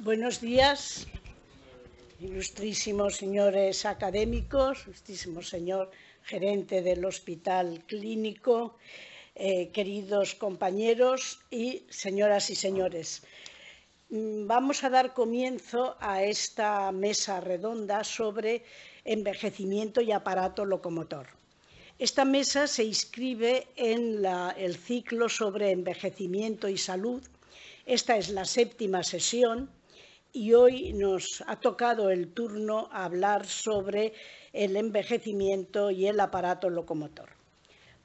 Buenos días, ilustrísimos señores académicos, ilustrísimo señor gerente del Hospital Clínico, queridos compañeros y señoras y señores. Vamos a dar comienzo a esta mesa redonda sobre envejecimiento y aparato locomotor. Esta mesa se inscribe en el ciclo sobre envejecimiento y salud. Esta es la 7ª sesión y hoy nos ha tocado el turno a hablar sobre el envejecimiento y el aparato locomotor.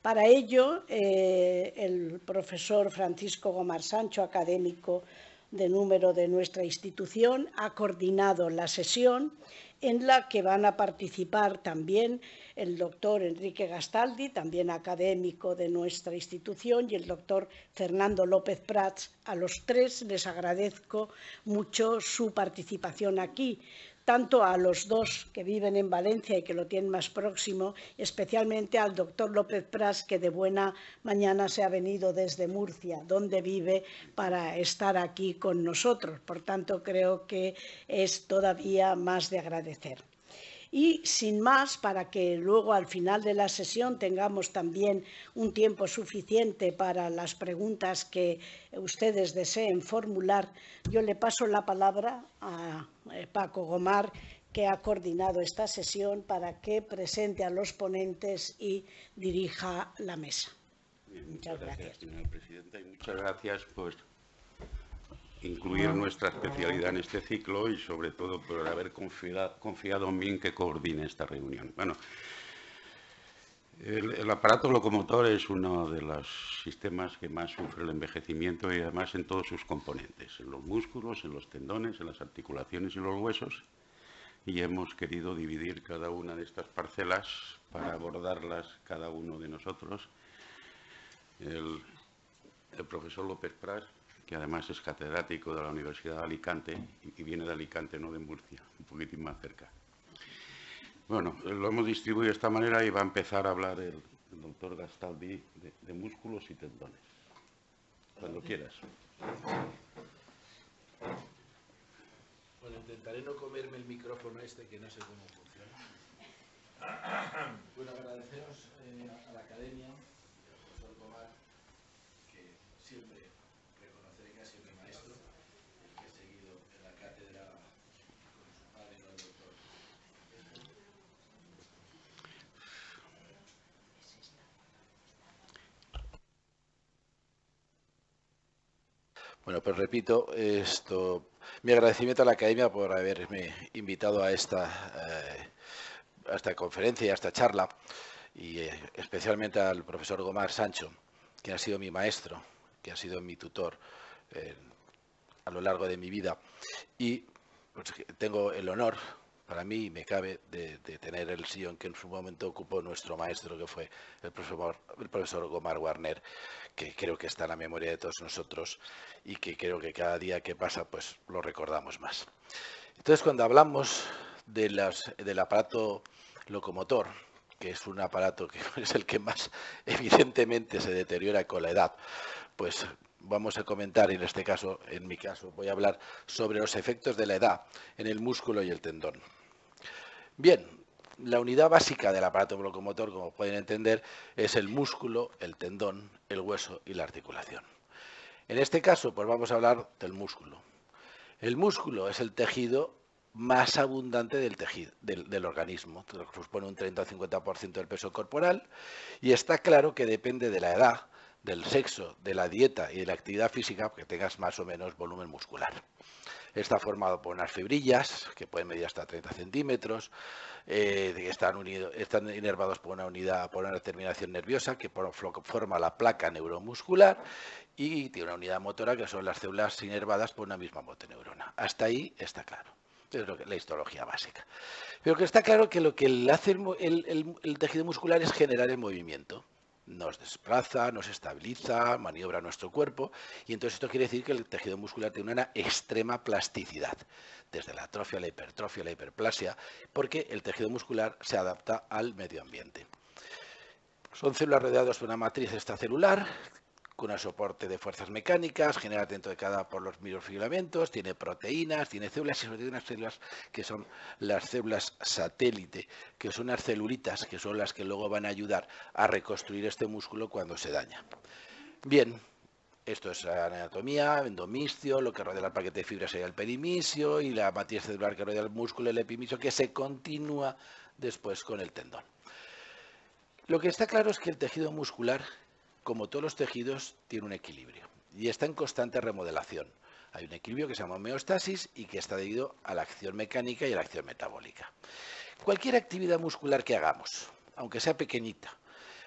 Para ello, el profesor Francisco Gomar Sancho, académico de número de nuestra institución, ha coordinado la sesión en la que van a participar también el doctor Enrique Gastaldi, también académico de nuestra institución, y el doctor Fernando López Prats. A los tres les agradezco mucho su participación aquí, tanto a los dos que viven en Valencia y que lo tienen más próximo, especialmente al doctor López Prats, que de buena mañana se ha venido desde Murcia, donde vive, para estar aquí con nosotros. Por tanto, creo que es todavía más de agradecer. Y sin más, para que luego al final de la sesión tengamos también un tiempo suficiente para las preguntas que ustedes deseen formular, yo le paso la palabra a Paco Gomar, que ha coordinado esta sesión, para que presente a los ponentes y dirija la mesa. Muchas gracias, señora presidenta, y muchas gracias por incluir nuestra especialidad en este ciclo y, sobre todo, por haber confiado en mí que coordine esta reunión. Bueno, el aparato locomotor es uno de los sistemas que más sufre el envejecimiento, y además en todos sus componentes, en los músculos, en los tendones, en las articulaciones y los huesos. Y hemos querido dividir cada una de estas parcelas para abordarlas cada uno de nosotros. El profesor López Prats, que además es catedrático de la Universidad de Alicante, y viene de Alicante, no de Murcia, un poquitín más cerca. Bueno, lo hemos distribuido de esta manera y va a empezar a hablar el doctor Gastaldi de músculos y tendones. Cuando quieras. Bueno, intentaré no comerme el micrófono este, que no sé cómo funciona. Bueno, agradeceros a la academia y al profesor Gomar, que siempre reconoceré que ha sido mi maestro, el que he seguido en la cátedra con su padre, el doctor. Bueno, pues repito, mi agradecimiento a la academia por haberme invitado a esta conferencia, a esta charla, y especialmente al profesor Gomar Sancho, que ha sido mi maestro, que ha sido mi tutor a lo largo de mi vida. Y pues, tengo el honor, para mí me cabe, de tener el sillón que en su momento ocupó nuestro maestro, que fue el profesor Gomar Warner, que creo que está en la memoria de todos nosotros y que creo que cada día que pasa pues lo recordamos más. Entonces, cuando hablamos del aparato locomotor, que es un aparato que es el que más evidentemente se deteriora con la edad, pues vamos a comentar, en este caso, en mi caso, voy a hablar sobre los efectos de la edad en el músculo y el tendón. Bien, la unidad básica del aparato locomotor, como pueden entender, es el músculo, el tendón, el hueso y la articulación. En este caso, pues vamos a hablar del músculo. El músculo es el tejido más abundante del organismo, supone un 30 o 50% del peso corporal, y está claro que depende de la edad, del sexo, de la dieta y de la actividad física que tengas más o menos volumen muscular. Está formado por unas fibrillas que pueden medir hasta 30 centímetros, están inervados por una terminación nerviosa que forma la placa neuromuscular, y tiene una unidad motora que son las células inervadas por una misma motoneurona. Hasta ahí está claro. Es la histología básica. Pero que está claro que lo que hace el tejido muscular es generar el movimiento. Nos desplaza, nos estabiliza, maniobra nuestro cuerpo, y entonces esto quiere decir que el tejido muscular tiene una extrema plasticidad, desde la atrofia, la hipertrofia, la hiperplasia, porque el tejido muscular se adapta al medio ambiente. Son células rodeadas por una matriz extracelular con un soporte de fuerzas mecánicas, genera dentro de cada por los microfilamentos, tiene proteínas, tiene células y sobre todo unas células que son las células satélite, que son las celulitas, que son las que luego van a ayudar a reconstruir este músculo cuando se daña. Bien, esto es anatomía, endomiscio, lo que rodea el paquete de fibras sería el perimisio y la matriz celular que rodea el músculo, el epimisio, que se continúa después con el tendón. Lo que está claro es que el tejido muscular, como todos los tejidos, tiene un equilibrio y está en constante remodelación. Hay un equilibrio que se llama homeostasis y que está debido a la acción mecánica y a la acción metabólica. Cualquier actividad muscular que hagamos, aunque sea pequeñita,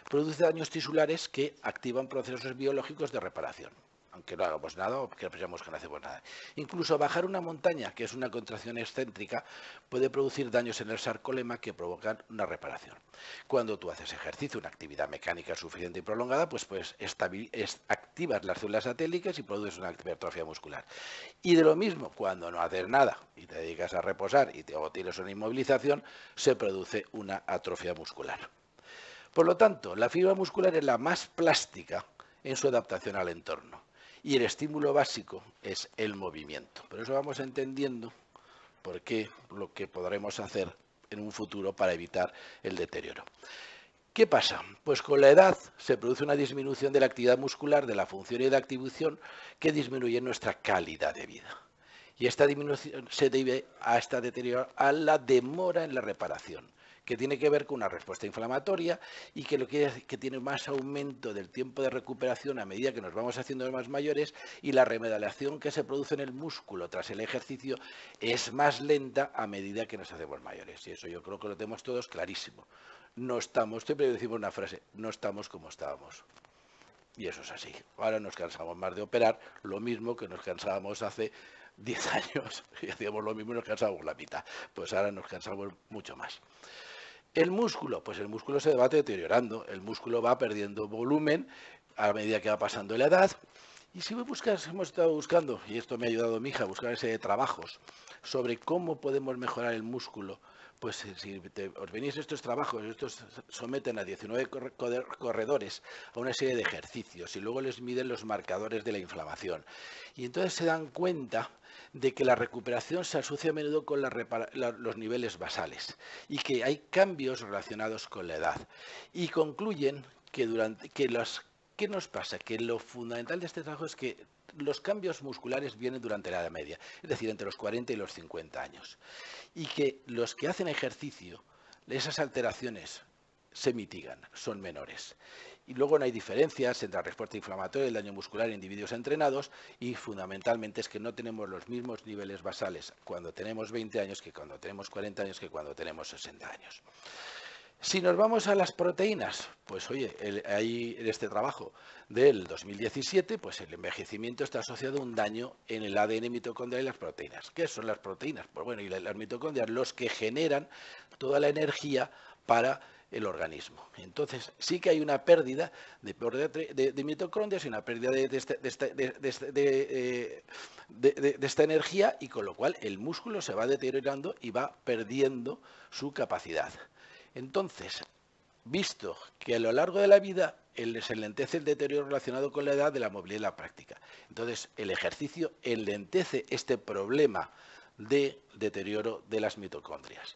produce daños tisulares que activan procesos biológicos de reparación, aunque no hagamos nada o que pensamos que no hacemos nada. Incluso bajar una montaña, que es una contracción excéntrica, puede producir daños en el sarcolema que provocan una reparación. Cuando tú haces ejercicio, una actividad mecánica suficiente y prolongada, pues activas las células satélites y produces una hipertrofia muscular. Y de lo mismo, cuando no haces nada y te dedicas a reposar o tienes una inmovilización, se produce una atrofia muscular. Por lo tanto, la fibra muscular es la más plástica en su adaptación al entorno y el estímulo básico es el movimiento. Por eso vamos entendiendo por qué lo que podremos hacer en un futuro para evitar el deterioro. ¿Qué pasa? Pues con la edad se produce una disminución de la actividad muscular, de la función y de la activación que disminuye nuestra calidad de vida. Y esta disminución se debe a esta deterioro, a la demora en la reparación, que tiene que ver con una respuesta inflamatoria y que lo que es que tiene más aumento del tiempo de recuperación a medida que nos vamos haciendo más mayores y la remodelación que se produce en el músculo tras el ejercicio es más lenta a medida que nos hacemos mayores. Y eso yo creo que lo tenemos todos clarísimo. No estamos, siempre decimos una frase, no estamos como estábamos. Y eso es así. Ahora nos cansamos más de operar, lo mismo que nos cansábamos hace 10 años y hacíamos lo mismo y nos cansábamos la mitad. Pues ahora nos cansamos mucho más. El músculo, pues el músculo se va deteriorando, el músculo va perdiendo volumen a medida que va pasando la edad. Y si hemos estado buscando, y esto me ha ayudado mi hija a buscar ese trabajos sobre cómo podemos mejorar el músculo, pues si os venís estos trabajos, estos someten a 19 corredores a una serie de ejercicios y luego les miden los marcadores de la inflamación. Y entonces se dan cuenta de que la recuperación se asocia a menudo con los niveles basales y que hay cambios relacionados con la edad. Y concluyen que ¿qué nos pasa? Que lo fundamental de este trabajo es que los cambios musculares vienen durante la edad media, es decir, entre los 40 y los 50 años. Y que los que hacen ejercicio, esas alteraciones se mitigan, son menores. Y luego no hay diferencias entre la respuesta inflamatoria y el daño muscular en individuos entrenados y fundamentalmente es que no tenemos los mismos niveles basales cuando tenemos 20 años que cuando tenemos 40 años que cuando tenemos 60 años. Si nos vamos a las proteínas, pues oye, ahí en este trabajo del 2017, pues el envejecimiento está asociado a un daño en el ADN mitocondrial y las proteínas. ¿Qué son las proteínas? Pues bueno, y las mitocondrias, los que generan toda la energía para el organismo. Entonces, sí que hay una pérdida de mitocondrias y una pérdida de esta energía y con lo cual el músculo se va deteriorando y va perdiendo su capacidad. Entonces, visto que a lo largo de la vida se enlentece el deterioro relacionado con la edad de la movilidad y la práctica. Entonces, el ejercicio enlentece este problema de deterioro de las mitocondrias.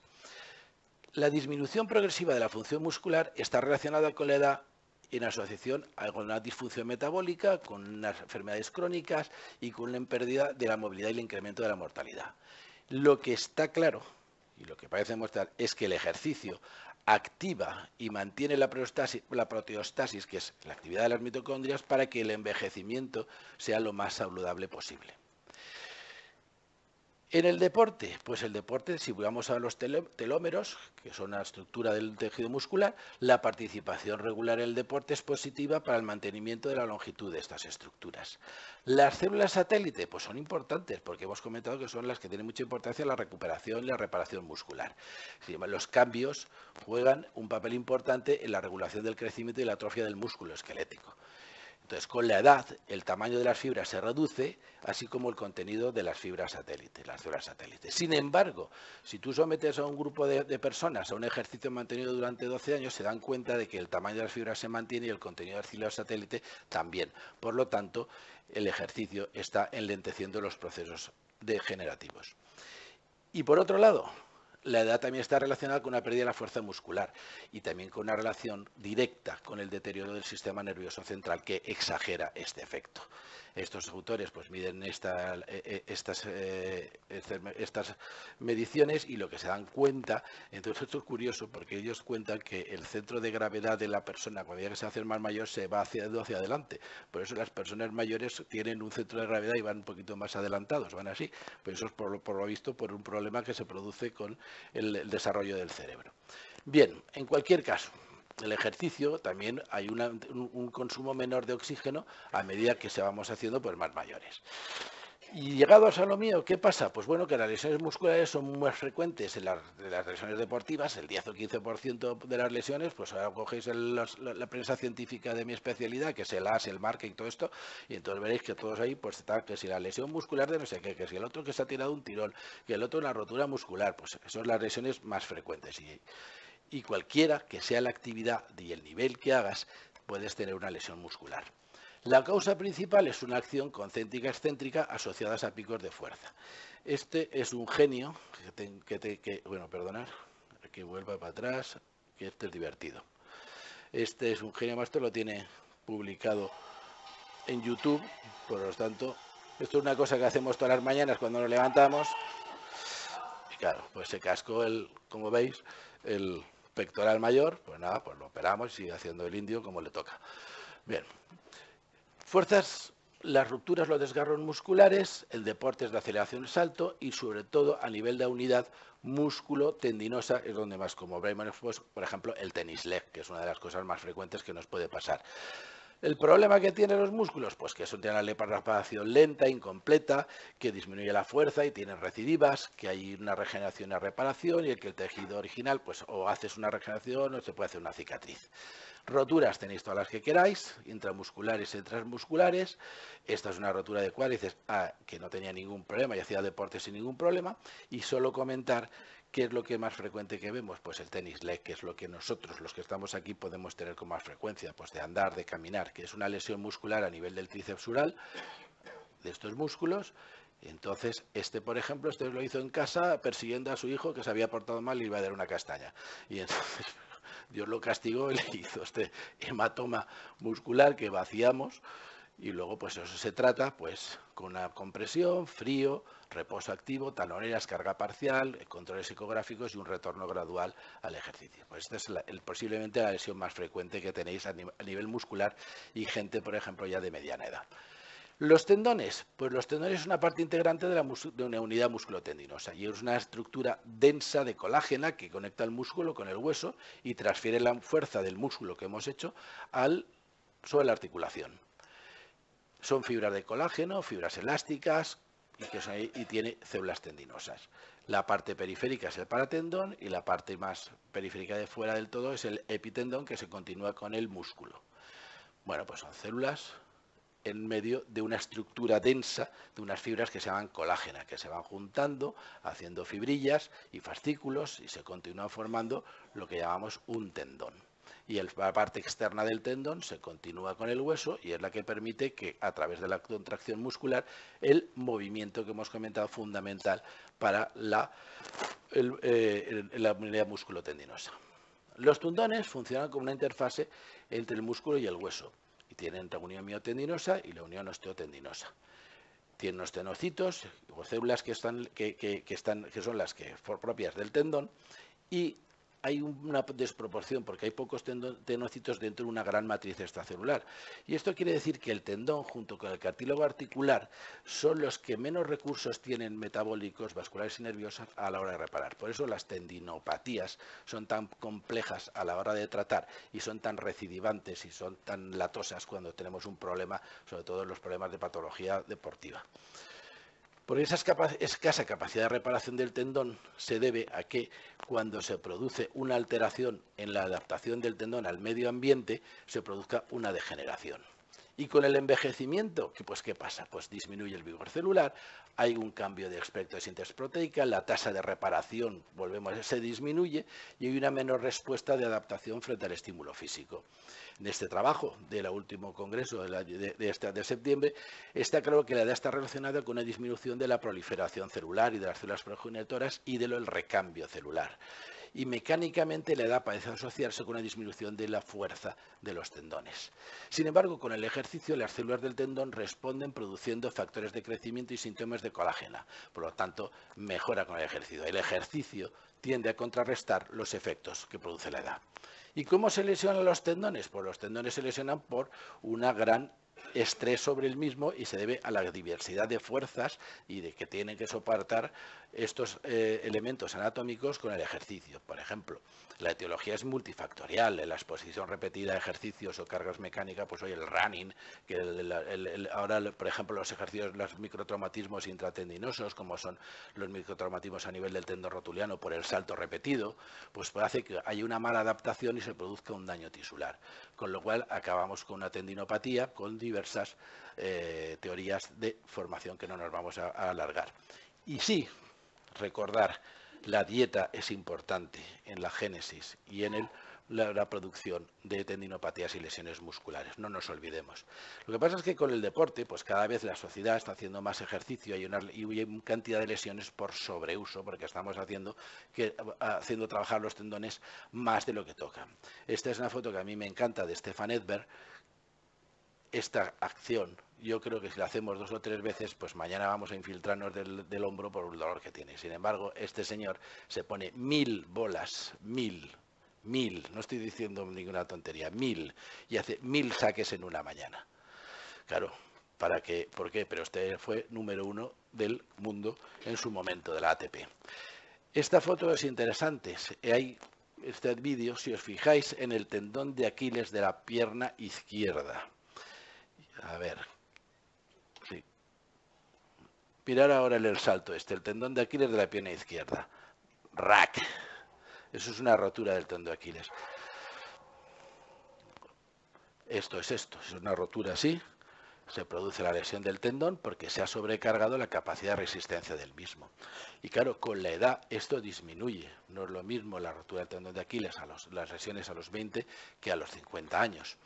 La disminución progresiva de la función muscular está relacionada con la edad en asociación con una disfunción metabólica, con unas enfermedades crónicas y con una pérdida de la movilidad y el incremento de la mortalidad. Lo que está claro y lo que parece mostrar es que el ejercicio activa y mantiene la proteostasis, que es la actividad de las mitocondrias, para que el envejecimiento sea lo más saludable posible. En el deporte, pues el deporte, si vamos a los telómeros, que son la estructura del tejido muscular, la participación regular en el deporte es positiva para el mantenimiento de la longitud de estas estructuras. Las células satélite, pues son importantes, porque hemos comentado que son las que tienen mucha importancia en la recuperación y la reparación muscular. Los cambios juegan un papel importante en la regulación del crecimiento y la atrofia del músculo esquelético. Entonces, con la edad, el tamaño de las fibras se reduce, así como el contenido de las fibras satélites, las células satélites. Sin embargo, si tú sometes a un grupo de personas a un ejercicio mantenido durante 12 años, se dan cuenta de que el tamaño de las fibras se mantiene y el contenido de las células satélite también. Por lo tanto, el ejercicio está enlenteciendo los procesos degenerativos. Y por otro lado, la edad también está relacionada con una pérdida de la fuerza muscular y también con una relación directa con el deterioro del sistema nervioso central que exagera este efecto. Estos autores pues miden estas mediciones y lo que se dan cuenta, entonces esto es curioso porque ellos cuentan que el centro de gravedad de la persona cuando ya se hace más mayor se va hacia adelante. Por eso las personas mayores tienen un centro de gravedad y van un poquito más adelantados, van así. Pero eso es por lo visto por un problema que se produce con el desarrollo del cerebro. Bien, en cualquier caso, el ejercicio también hay un consumo menor de oxígeno a medida que se vamos haciendo pues más mayores. Y llegados a lo mío, ¿qué pasa? Pues bueno, que las lesiones musculares son más frecuentes en las lesiones deportivas, el 10 o 15% de las lesiones, pues ahora cogéis la prensa científica de mi especialidad, que es el AS, el marca y todo esto, y entonces veréis que todos ahí, pues está, que si la lesión muscular de no sé qué, que si el otro que se ha tirado un tirón, que el otro una rotura muscular, pues eso son las lesiones más frecuentes. Y cualquiera que sea la actividad y el nivel que hagas, puedes tener una lesión muscular. La causa principal es una acción concéntrica excéntrica asociadas a picos de fuerza. Este es un genio bueno, perdonad, que vuelva para atrás, que este es divertido. Este es un genio, esto lo tiene publicado en YouTube, por lo tanto, esto es una cosa que hacemos todas las mañanas cuando nos levantamos. Y claro, pues se cascó como veis, el pectoral mayor, pues nada, pues lo operamos y sigue haciendo el indio como le toca. Bien. Fuerzas, las rupturas, los desgarros musculares, el deporte es de aceleración salto y sobre todo a nivel de unidad músculo-tendinosa es donde más, como veremos, pues, por ejemplo, el tenis leg, que es una de las cosas más frecuentes que nos puede pasar. ¿El problema que tienen los músculos? Pues que eso tiene la reparación lenta, incompleta, que disminuye la fuerza y tienen recidivas, que hay una regeneración y una reparación y el que el tejido original, pues o haces una regeneración o se puede hacer una cicatriz. Roturas tenéis todas las que queráis, intramusculares y transmusculares. Esta es una rotura de cuádriceps que no tenía ningún problema y hacía deporte sin ningún problema. Y solo comentar qué es lo que más frecuente que vemos, pues el tenis leg, que es lo que nosotros, los que estamos aquí, podemos tener con más frecuencia, pues de andar, de caminar, que es una lesión muscular a nivel del tríceps ural, de estos músculos. Entonces, por ejemplo, lo hizo en casa persiguiendo a su hijo que se había portado mal y le iba a dar una castaña. Y entonces Dios lo castigó y le hizo este hematoma muscular que vaciamos y luego pues eso se trata pues con una compresión, frío, reposo activo, taloneras, carga parcial, controles ecográficos y un retorno gradual al ejercicio. Pues esta es posiblemente la lesión más frecuente que tenéis a nivel muscular y gente, por ejemplo, ya de mediana edad. Los tendones, pues los tendones es una parte integrante de una unidad musculotendinosa y es una estructura densa de colágena que conecta el músculo con el hueso y transfiere la fuerza del músculo que hemos hecho sobre la articulación. Son fibras de colágeno, fibras elásticas y tiene células tendinosas. La parte periférica es el paratendón y la parte más periférica de fuera del todo es el epitendón que se continúa con el músculo. Bueno, pues son células en medio de una estructura densa de unas fibras que se llaman colágena, que se van juntando, haciendo fibrillas y fascículos y se continúan formando lo que llamamos un tendón. Y la parte externa del tendón se continúa con el hueso y es la que permite que a través de la contracción muscular el movimiento que hemos comentado fundamental para la unidad musculotendinosa. Los tendones funcionan como una interfase entre el músculo y el hueso. Y tienen la unión miotendinosa y la unión osteotendinosa. Tienen unos tenocitos o células que son las que propias del tendón y hay una desproporción porque hay pocos tenocitos dentro de una gran matriz extracelular. Y esto quiere decir que el tendón junto con el cartílago articular son los que menos recursos tienen metabólicos, vasculares y nerviosos a la hora de reparar. Por eso las tendinopatías son tan complejas a la hora de tratar y son tan recidivantes y son tan latosas cuando tenemos un problema, sobre todo en los problemas de patología deportiva. Porque esa escasa capacidad de reparación del tendón se debe a que cuando se produce una alteración en la adaptación del tendón al medio ambiente, se produzca una degeneración. Y con el envejecimiento, pues ¿qué pasa? Pues disminuye el vigor celular, hay un cambio de aspecto de síntesis proteica, la tasa de reparación, se disminuye y hay una menor respuesta de adaptación frente al estímulo físico. En este trabajo del último congreso de septiembre, está claro que la edad está relacionada con una disminución de la proliferación celular y de las células progenitoras y del recambio celular. Y mecánicamente la edad parece asociarse con una disminución de la fuerza de los tendones. Sin embargo, con el ejercicio, las células del tendón responden produciendo factores de crecimiento y síntomas de colágeno. Por lo tanto, mejora con el ejercicio. El ejercicio tiende a contrarrestar los efectos que produce la edad. ¿Y cómo se lesionan los tendones? Pues los tendones se lesionan por una gran estrés sobre el mismo y se debe a la diversidad de fuerzas y de que tienen que soportar estos elementos anatómicos con el ejercicio. Por ejemplo, la etiología es multifactorial. En la exposición repetida a ejercicios o cargas mecánicas, pues hoy el running, que ahora, por ejemplo, los ejercicios, los microtraumatismos intratendinosos, como son los microtraumatismos a nivel del tendón rotuliano por el salto repetido, pues hace que haya una mala adaptación y se produzca un daño tisular. Con lo cual acabamos con una tendinopatía con diversas teorías de formación que no nos vamos a alargar. Y sí, recordar, la dieta es importante en la génesis y en la producción de tendinopatías y lesiones musculares, no nos olvidemos. Lo que pasa es que con el deporte, pues cada vez la sociedad está haciendo más ejercicio y hay una cantidad de lesiones por sobreuso, porque estamos haciendo trabajar los tendones más de lo que toca. Esta es una foto que a mí me encanta de Stefan Edberg. Esta acción, yo creo que si la hacemos 2 o 3 veces, pues mañana vamos a infiltrarnos del hombro por el dolor que tiene. Sin embargo, este señor se pone 1000 bolas, 1000, no estoy diciendo ninguna tontería, 1000, y hace 1000 saques en una mañana. Claro, ¿por qué? Pero usted fue número 1 del mundo en su momento de la ATP. Esta foto es interesante. Hay este vídeo, si os fijáis, en el tendón de Aquiles de la pierna izquierda. A ver, sí. Mirar ahora el salto el tendón de Aquiles de la pierna izquierda. ¡Rack! Eso es una rotura del tendón de Aquiles. Esto es una rotura así. Se produce la lesión del tendón porque se ha sobrecargado la capacidad de resistencia del mismo. Y claro, con la edad esto disminuye. No es lo mismo la rotura del tendón de Aquiles, las lesiones a los 20 que a los 50 años.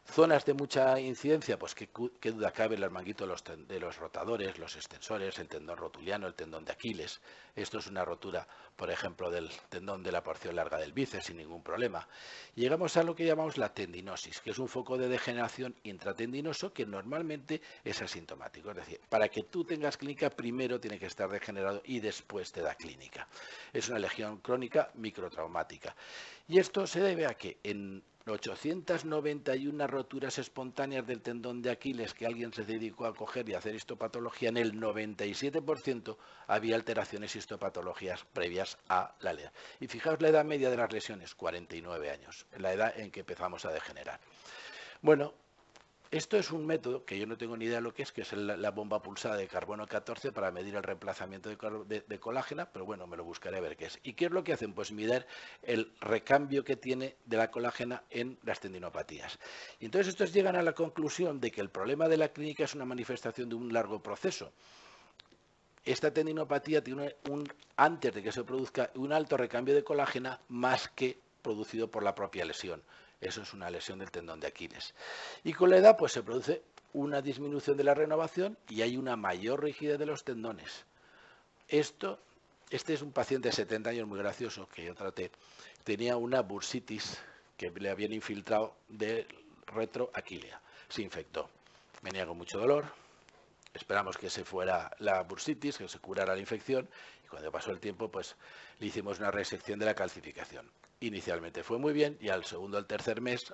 Zonas de mucha incidencia, pues qué duda cabe, el manguito de los rotadores, los extensores, el tendón rotuliano, el tendón de Aquiles. Esto es una rotura, por ejemplo, del tendón de la porción larga del bíceps sin ningún problema. Llegamos a lo que llamamos la tendinosis, que es un foco de degeneración intratendinoso que normalmente es asintomático. Es decir, para que tú tengas clínica, primero tiene que estar degenerado y después te da clínica. Es una lesión crónica microtraumática. Y esto se debe a que en 891 roturas espontáneas del tendón de Aquiles que alguien se dedicó a coger y a hacer histopatología, en el 97% había alteraciones histopatológicas previas a la edad. Y fijaos la edad media de las lesiones, 49 años, la edad en que empezamos a degenerar. Bueno, esto es un método que yo no tengo ni idea de lo que es la bomba pulsada de carbono 14 para medir el reemplazamiento de colágeno, pero bueno, me lo buscaré a ver qué es. ¿Y qué es lo que hacen? Pues medir el recambio que tiene de la colágena en las tendinopatías. Y entonces estos llegan a la conclusión de que el problema de la clínica es una manifestación de un largo proceso. Esta tendinopatía tiene antes de que se produzca un alto recambio de colágeno más que producido por la propia lesión. Eso es una lesión del tendón de Aquiles. Y con la edad pues se produce una disminución de la renovación y hay una mayor rigidez de los tendones. Este es un paciente de 70 años muy gracioso que yo traté. Tenía una bursitis que le habían infiltrado de retroaquilea. Se infectó. Venía con mucho dolor. Esperamos que se fuera la bursitis, que se curara la infección. Y cuando pasó el tiempo, pues le hicimos una resección de la calcificación. Inicialmente fue muy bien y al segundo o al tercer mes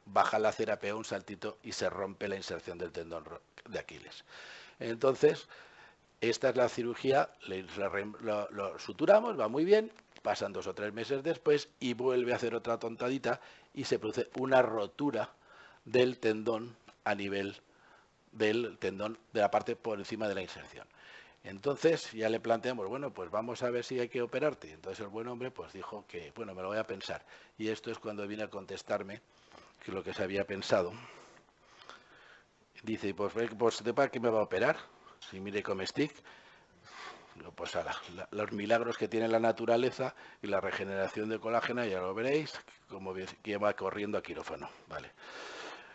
baja la cera, pega un saltito y se rompe la inserción del tendón de Aquiles. Entonces, esta es la cirugía, lo suturamos, va muy bien, pasan 2 o 3 meses después y vuelve a hacer otra tontadita y se produce una rotura del tendón a nivel del tendón de la parte por encima de la inserción. Entonces ya le planteamos, bueno, pues vamos a ver si hay que operarte. Entonces el buen hombre pues dijo que, bueno, me lo voy a pensar. Y esto es cuando viene a contestarme que lo que se había pensado. Dice, pues ¿para qué me va a operar? Si mire cómo estic. Pues los milagros que tiene la naturaleza y la regeneración de colágeno, ya lo veréis, como que va corriendo a quirófano. Vale.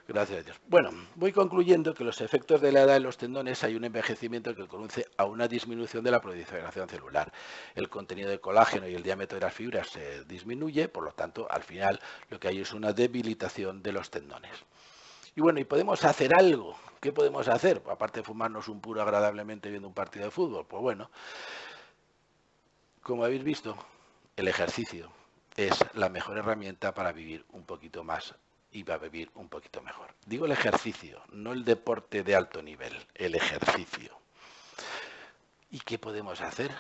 Gracias a Dios. Bueno, voy concluyendo que los efectos de la edad en los tendones hay un envejecimiento que conduce a una disminución de la proliferación celular. El contenido de colágeno y el diámetro de las fibras se disminuye, por lo tanto, al final lo que hay es una debilitación de los tendones. Y bueno, ¿y podemos hacer algo? ¿Qué podemos hacer? Aparte de fumarnos un puro agradablemente viendo un partido de fútbol. Pues bueno, como habéis visto, el ejercicio es la mejor herramienta para vivir un poquito más y para vivir un poquito mejor. Digo el ejercicio, no el deporte de alto nivel, el ejercicio. ¿Y qué podemos hacer?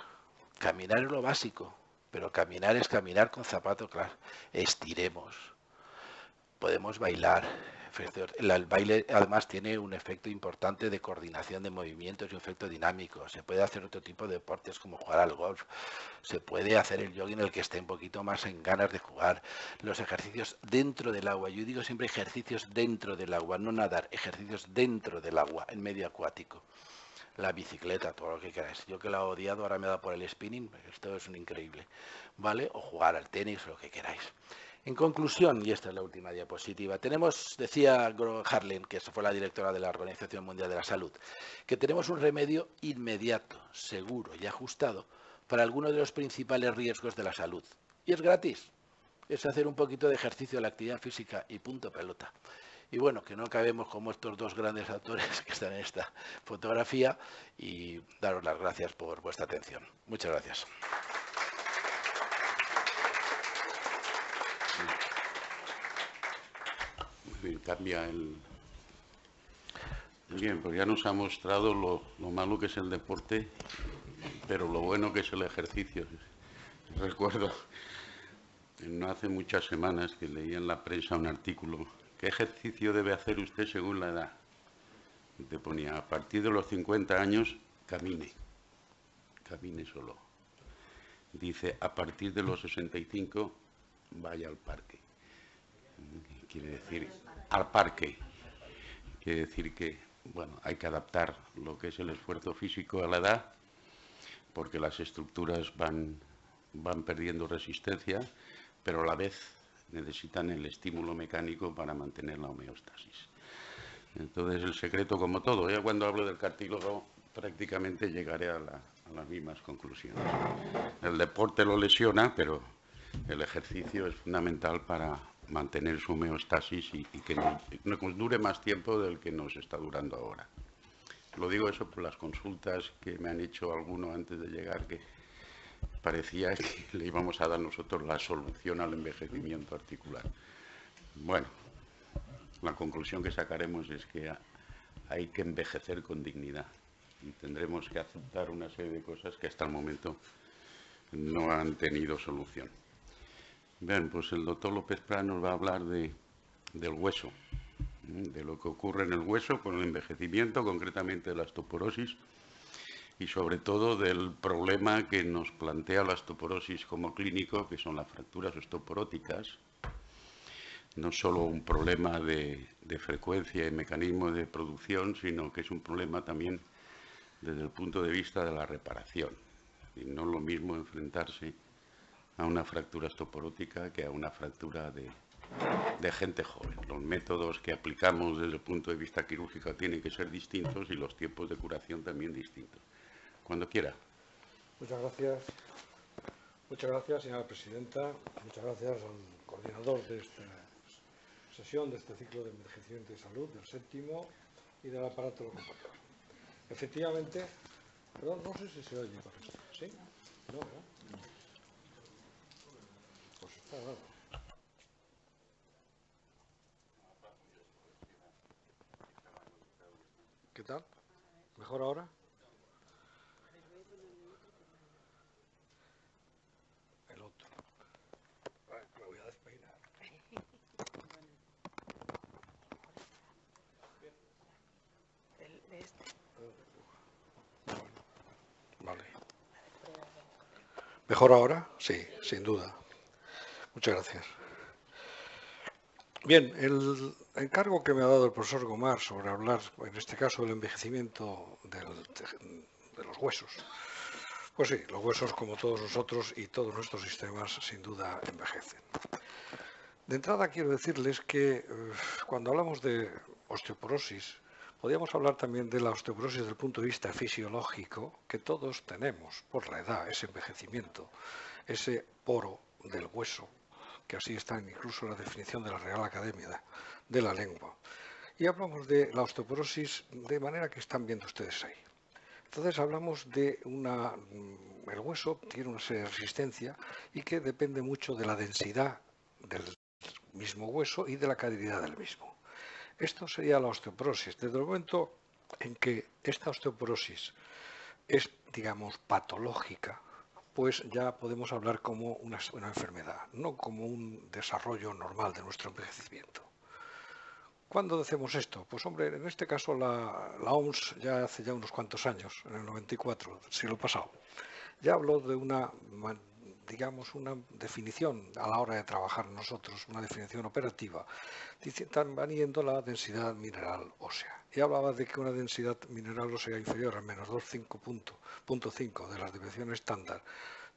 Caminar es lo básico, pero caminar es caminar con zapato claro. Estiremos, podemos bailar. El baile además tiene un efecto importante de coordinación de movimientos y un efecto dinámico. Se puede hacer otro tipo de deportes como jugar al golf. Se puede hacer el yoga en el que esté un poquito más en ganas de jugar. Los ejercicios dentro del agua. Yo digo siempre ejercicios dentro del agua, no nadar. Ejercicios dentro del agua, en medio acuático. La bicicleta, todo lo que queráis. Yo que la he odiado, ahora me da por el spinning. Esto es un increíble. ¿Vale? O jugar al tenis, lo que queráis. En conclusión, y esta es la última diapositiva, tenemos, decía Gro Harlem, que fue la directora de la Organización Mundial de la Salud, que tenemos un remedio inmediato, seguro y ajustado para algunos de los principales riesgos de la salud. Y es gratis. Es hacer un poquito de ejercicio de la actividad física y punto pelota. Y bueno, que no acabemos como estos dos grandes autores que están en esta fotografía y daros las gracias por vuestra atención. Muchas gracias. Cambia el... Bien, pues ya nos ha mostrado lo malo que es el deporte, pero lo bueno que es el ejercicio. Recuerdo, no hace muchas semanas que leí en la prensa un artículo, ¿qué ejercicio debe hacer usted según la edad? Y te ponía, a partir de los 50 años, camine solo. Dice, a partir de los 65, vaya al parque. Quiere decir, al parque. Quiere decir que, bueno, hay que adaptar lo que es el esfuerzo físico a la edad, porque las estructuras van perdiendo resistencia, pero a la vez necesitan el estímulo mecánico para mantener la homeostasis. Entonces, el secreto, como todo, ya cuando hablo del cartílago, prácticamente llegaré a las mismas conclusiones. El deporte lo lesiona, pero el ejercicio es fundamental para mantener su homeostasis y que nos dure más tiempo del que nos está durando ahora. Lo digo eso por las consultas que me han hecho algunos antes de llegar, que parecía que le íbamos a dar nosotros la solución al envejecimiento articular. Bueno, la conclusión que sacaremos es que hay que envejecer con dignidad y tendremos que aceptar una serie de cosas que hasta el momento no han tenido solución. Bien, pues el doctor López Prat nos va a hablar del hueso, de lo que ocurre en el hueso con el envejecimiento, concretamente de la osteoporosis, y sobre todo del problema que nos plantea la osteoporosis como clínico, que son las fracturas osteoporóticas. No solo un problema de frecuencia y mecanismo de producción, sino que es un problema también desde el punto de vista de la reparación. Y no es lo mismo enfrentarse a una fractura osteoporótica que a una fractura de gente joven. Los métodos que aplicamos desde el punto de vista quirúrgico tienen que ser distintos y los tiempos de curación también distintos. Cuando quiera. Muchas gracias, señora presidenta. Muchas gracias al coordinador de esta sesión, de este ciclo de envejecimiento y salud, del séptimo y del aparato locomotor. Efectivamente, perdón, no sé si se oye. ¿Sí? No, ¿verdad? Pues está raro. ¿Qué tal? ¿Mejor ahora? El otro. Me voy a despeinar. Vale. ¿Mejor ahora? Sí, sin duda. Muchas gracias. Bien, el encargo que me ha dado el profesor Gomar sobre hablar, en este caso, del envejecimiento de los huesos. Pues sí, los huesos, como todos nosotros y todos nuestros sistemas, sin duda envejecen. De entrada quiero decirles que cuando hablamos de osteoporosis, podríamos hablar también de la osteoporosis desde el punto de vista fisiológico, que todos tenemos por la edad, ese envejecimiento, ese poro del hueso, que así está incluso en la definición de la Real Academia de la Lengua. Y hablamos de la osteoporosis de manera que están viendo ustedes ahí. Entonces hablamos de el hueso tiene una serie de resistencia y que depende mucho de la densidad del mismo hueso y de la calidad del mismo. Esto sería la osteoporosis. Desde el momento en que esta osteoporosis es, digamos, patológica, pues ya podemos hablar como una enfermedad, no como un desarrollo normal de nuestro envejecimiento. ¿Cuándo decimos esto? Pues hombre, en este caso la OMS ya hace ya unos cuantos años, en el 94, siglo pasado, ya habló de una, digamos, una definición a la hora de trabajar nosotros, una definición operativa, manteniendo la densidad mineral ósea. Y hablaba de que una densidad mineral ósea inferior al menos 2,5 de las deviaciones estándar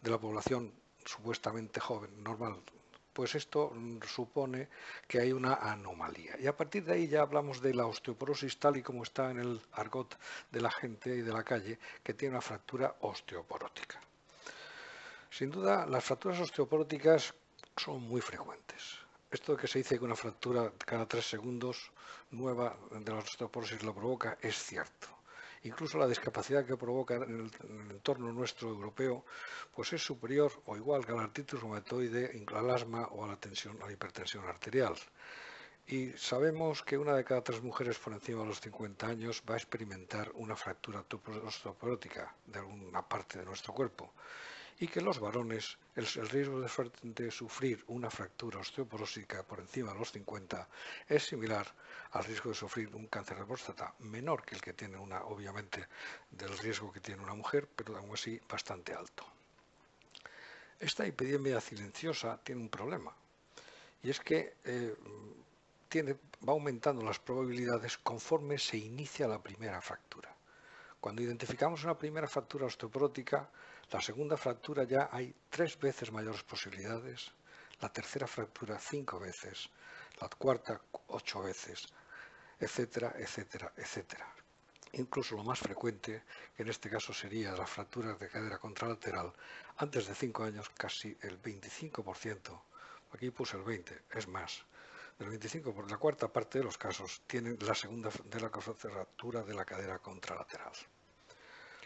de la población supuestamente joven, normal, pues esto supone que hay una anomalía. Y a partir de ahí ya hablamos de la osteoporosis tal y como está en el argot de la gente y de la calle, que tiene una fractura osteoporótica. Sin duda, las fracturas osteoporóticas son muy frecuentes. Esto de que se dice que una fractura cada 3 segundos nueva de la osteoporosis lo provoca es cierto. Incluso la discapacidad que provoca en el entorno nuestro europeo pues es superior o igual que a la artritis reumatoide, al asma o a la hipertensión arterial. Y sabemos que una de cada 3 mujeres por encima de los 50 años va a experimentar una fractura osteoporótica de alguna parte de nuestro cuerpo. Y que los varones el riesgo de sufrir una fractura osteoporótica por encima de los 50 es similar al riesgo de sufrir un cáncer de próstata, menor que el que tiene obviamente, del riesgo que tiene una mujer, pero aún así bastante alto. Esta epidemia silenciosa tiene un problema, y es que va aumentando las probabilidades conforme se inicia la primera fractura. Cuando identificamos una primera fractura osteoporótica, la segunda fractura ya hay 3 veces mayores posibilidades, la tercera fractura 5 veces, la cuarta 8 veces, etcétera, etcétera, etcétera. Incluso lo más frecuente, que en este caso sería las fracturas de cadera contralateral, antes de 5 años casi el 25%, aquí puse el 20%, es más, del 25%, por la cuarta parte de los casos tienen la segunda de la fractura de la cadera contralateral.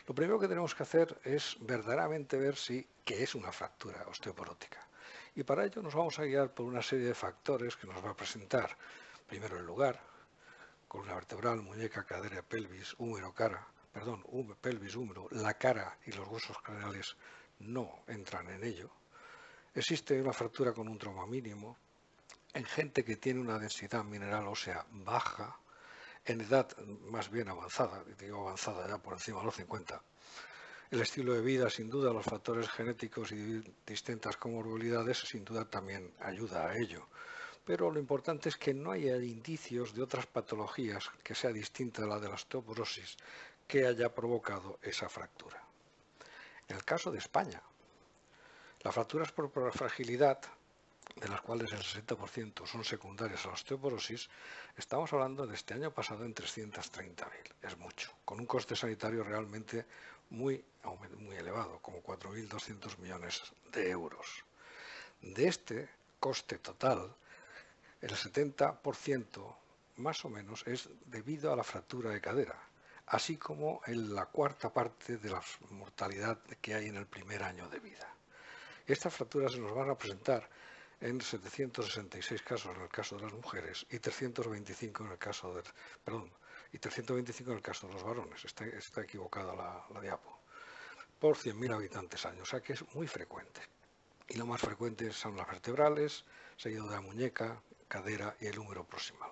Lo primero que tenemos que hacer es verdaderamente ver qué es una fractura osteoporótica. Y para ello nos vamos a guiar por una serie de factores que nos va a presentar. Primero el lugar, columna vertebral, muñeca, cadera, pelvis, húmero, pelvis, húmero, la cara y los huesos craneales no entran en ello. Existe una fractura con un trauma mínimo. En gente que tiene una densidad mineral ósea baja, en edad más bien avanzada, digo avanzada ya por encima de los 50, el estilo de vida, sin duda, los factores genéticos y distintas comorbilidades, sin duda también ayuda a ello. Pero lo importante es que no haya indicios de otras patologías que sea distinta de la de la osteoporosis que haya provocado esa fractura. En el caso de España, las fracturas por fragilidad, de las cuales el 60% son secundarias a la osteoporosis, estamos hablando de este año pasado en 330.000. Es mucho, con un coste sanitario realmente muy elevado, como 4.200 millones de euros. De este coste total, el 70% más o menos es debido a la fractura de cadera, así como en la cuarta parte de la mortalidad que hay en el primer año de vida. Estas fracturas se nos van a presentar en 766 casos en el caso de las mujeres y 325 en el caso de, y 325 en el caso de los varones. Está equivocada la diapo. Por 100.000 habitantes año, o sea que es muy frecuente. Y lo más frecuente son las vertebrales, seguido de la muñeca, cadera y el húmero proximal.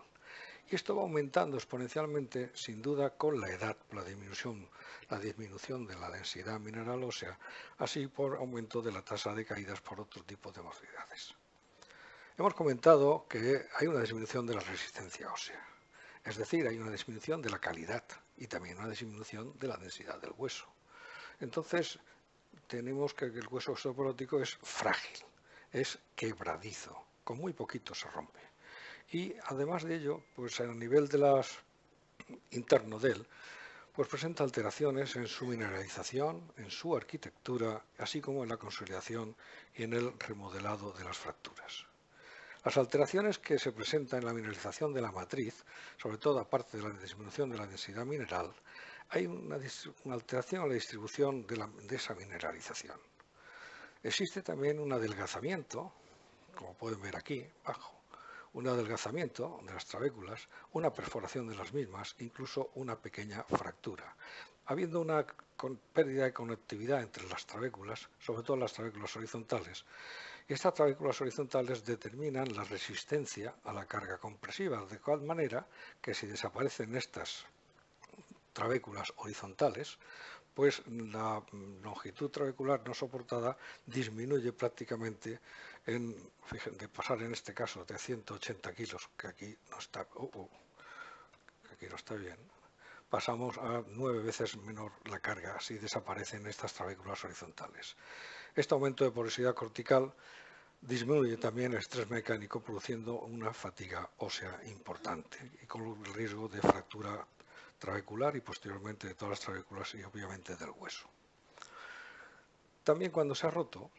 Y esto va aumentando exponencialmente, sin duda, con la edad, la disminución de la densidad mineral ósea, así por aumento de la tasa de caídas por otro tipo de morbilidades. Hemos comentado que hay una disminución de la resistencia ósea, es decir, hay una disminución de la calidad y también una disminución de la densidad del hueso. Entonces, tenemos que el hueso osteoporótico es frágil, es quebradizo, con muy poquito se rompe. Y además de ello, pues a nivel de interno de él, pues presenta alteraciones en su mineralización, en su arquitectura, así como en la consolidación y en el remodelado de las fracturas. Las alteraciones que se presentan en la mineralización de la matriz, sobre todo aparte de la disminución de la densidad mineral, hay una alteración en la distribución de esa mineralización. Existe también un adelgazamiento, como pueden ver aquí abajo, un adelgazamiento de las trabéculas, una perforación de las mismas, incluso una pequeña fractura, habiendo una pérdida de conectividad entre las trabéculas, sobre todo las trabéculas horizontales. Y estas trabéculas horizontales determinan la resistencia a la carga compresiva, de tal manera que si desaparecen estas trabéculas horizontales, pues la longitud trabecular no soportada disminuye prácticamente de pasar en este caso de 180 kilos, que aquí no está, aquí no está bien, pasamos a 9 veces menor la carga si desaparecen estas trabéculas horizontales. Este aumento de porosidad cortical disminuye también el estrés mecánico, produciendo una fatiga ósea importante y con el riesgo de fractura trabecular y posteriormente de todas las trabéculas y obviamente del hueso. También cuando se ha roto,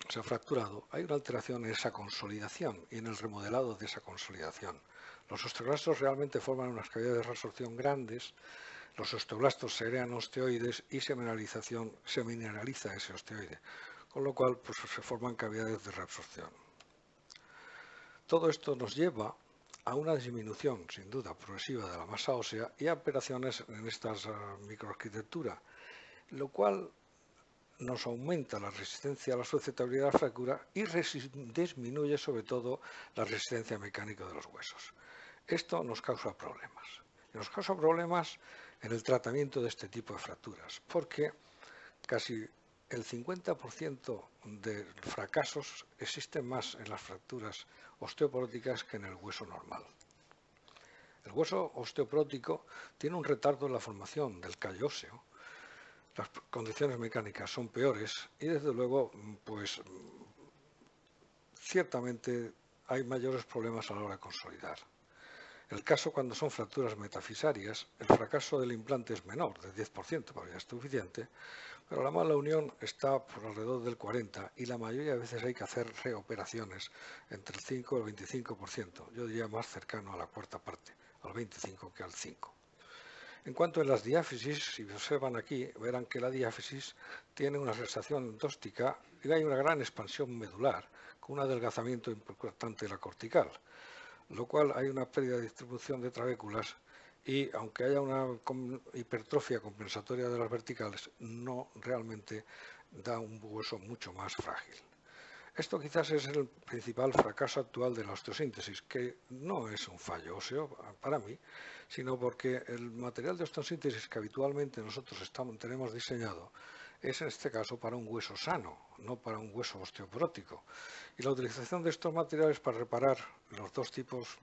se ha fracturado, hay una alteración en esa consolidación y en el remodelado de esa consolidación. Los osteoblastos realmente forman unas cavidades de resorción grandes, los osteoblastos segregan osteoides y se mineraliza ese osteoide, con lo cual pues, se forman cavidades de reabsorción. Todo esto nos lleva a una disminución, sin duda, progresiva de la masa ósea y a operaciones en esta microarquitectura, lo cual nos aumenta la resistencia a la susceptibilidad a la fractura y disminuye sobre todo la resistencia mecánica de los huesos. Esto nos causa problemas. Y nos causa problemas en el tratamiento de este tipo de fracturas, porque casi el 50% de fracasos existen más en las fracturas osteoporóticas que en el hueso normal. El hueso osteoporótico tiene un retardo en la formación del callo óseo, las condiciones mecánicas son peores y desde luego pues ciertamente hay mayores problemas a la hora de consolidar. En el caso cuando son fracturas metafisarias, el fracaso del implante es menor, de 10%, todavía es suficiente, pero la mala unión está por alrededor del 40% y la mayoría de veces hay que hacer reoperaciones entre el 5 y el 25%, yo diría más cercano a la cuarta parte, al 25% que al 5%. En cuanto a las diáfisis, si observan aquí, verán que la diáfisis tiene una relaxación endóstica y hay una gran expansión medular, con un adelgazamiento importante de la cortical, lo cual hay una pérdida de distribución de trabéculas y, aunque haya una hipertrofia compensatoria de las verticales, no realmente da un hueso mucho más frágil. Esto quizás es el principal fracaso actual de la osteosíntesis, que no es un fallo óseo para mí, sino porque el material de osteosíntesis que habitualmente nosotros tenemos diseñado es en este caso para un hueso sano, no para un hueso osteoporótico. Y la utilización de estos materiales para reparar los dos tipos,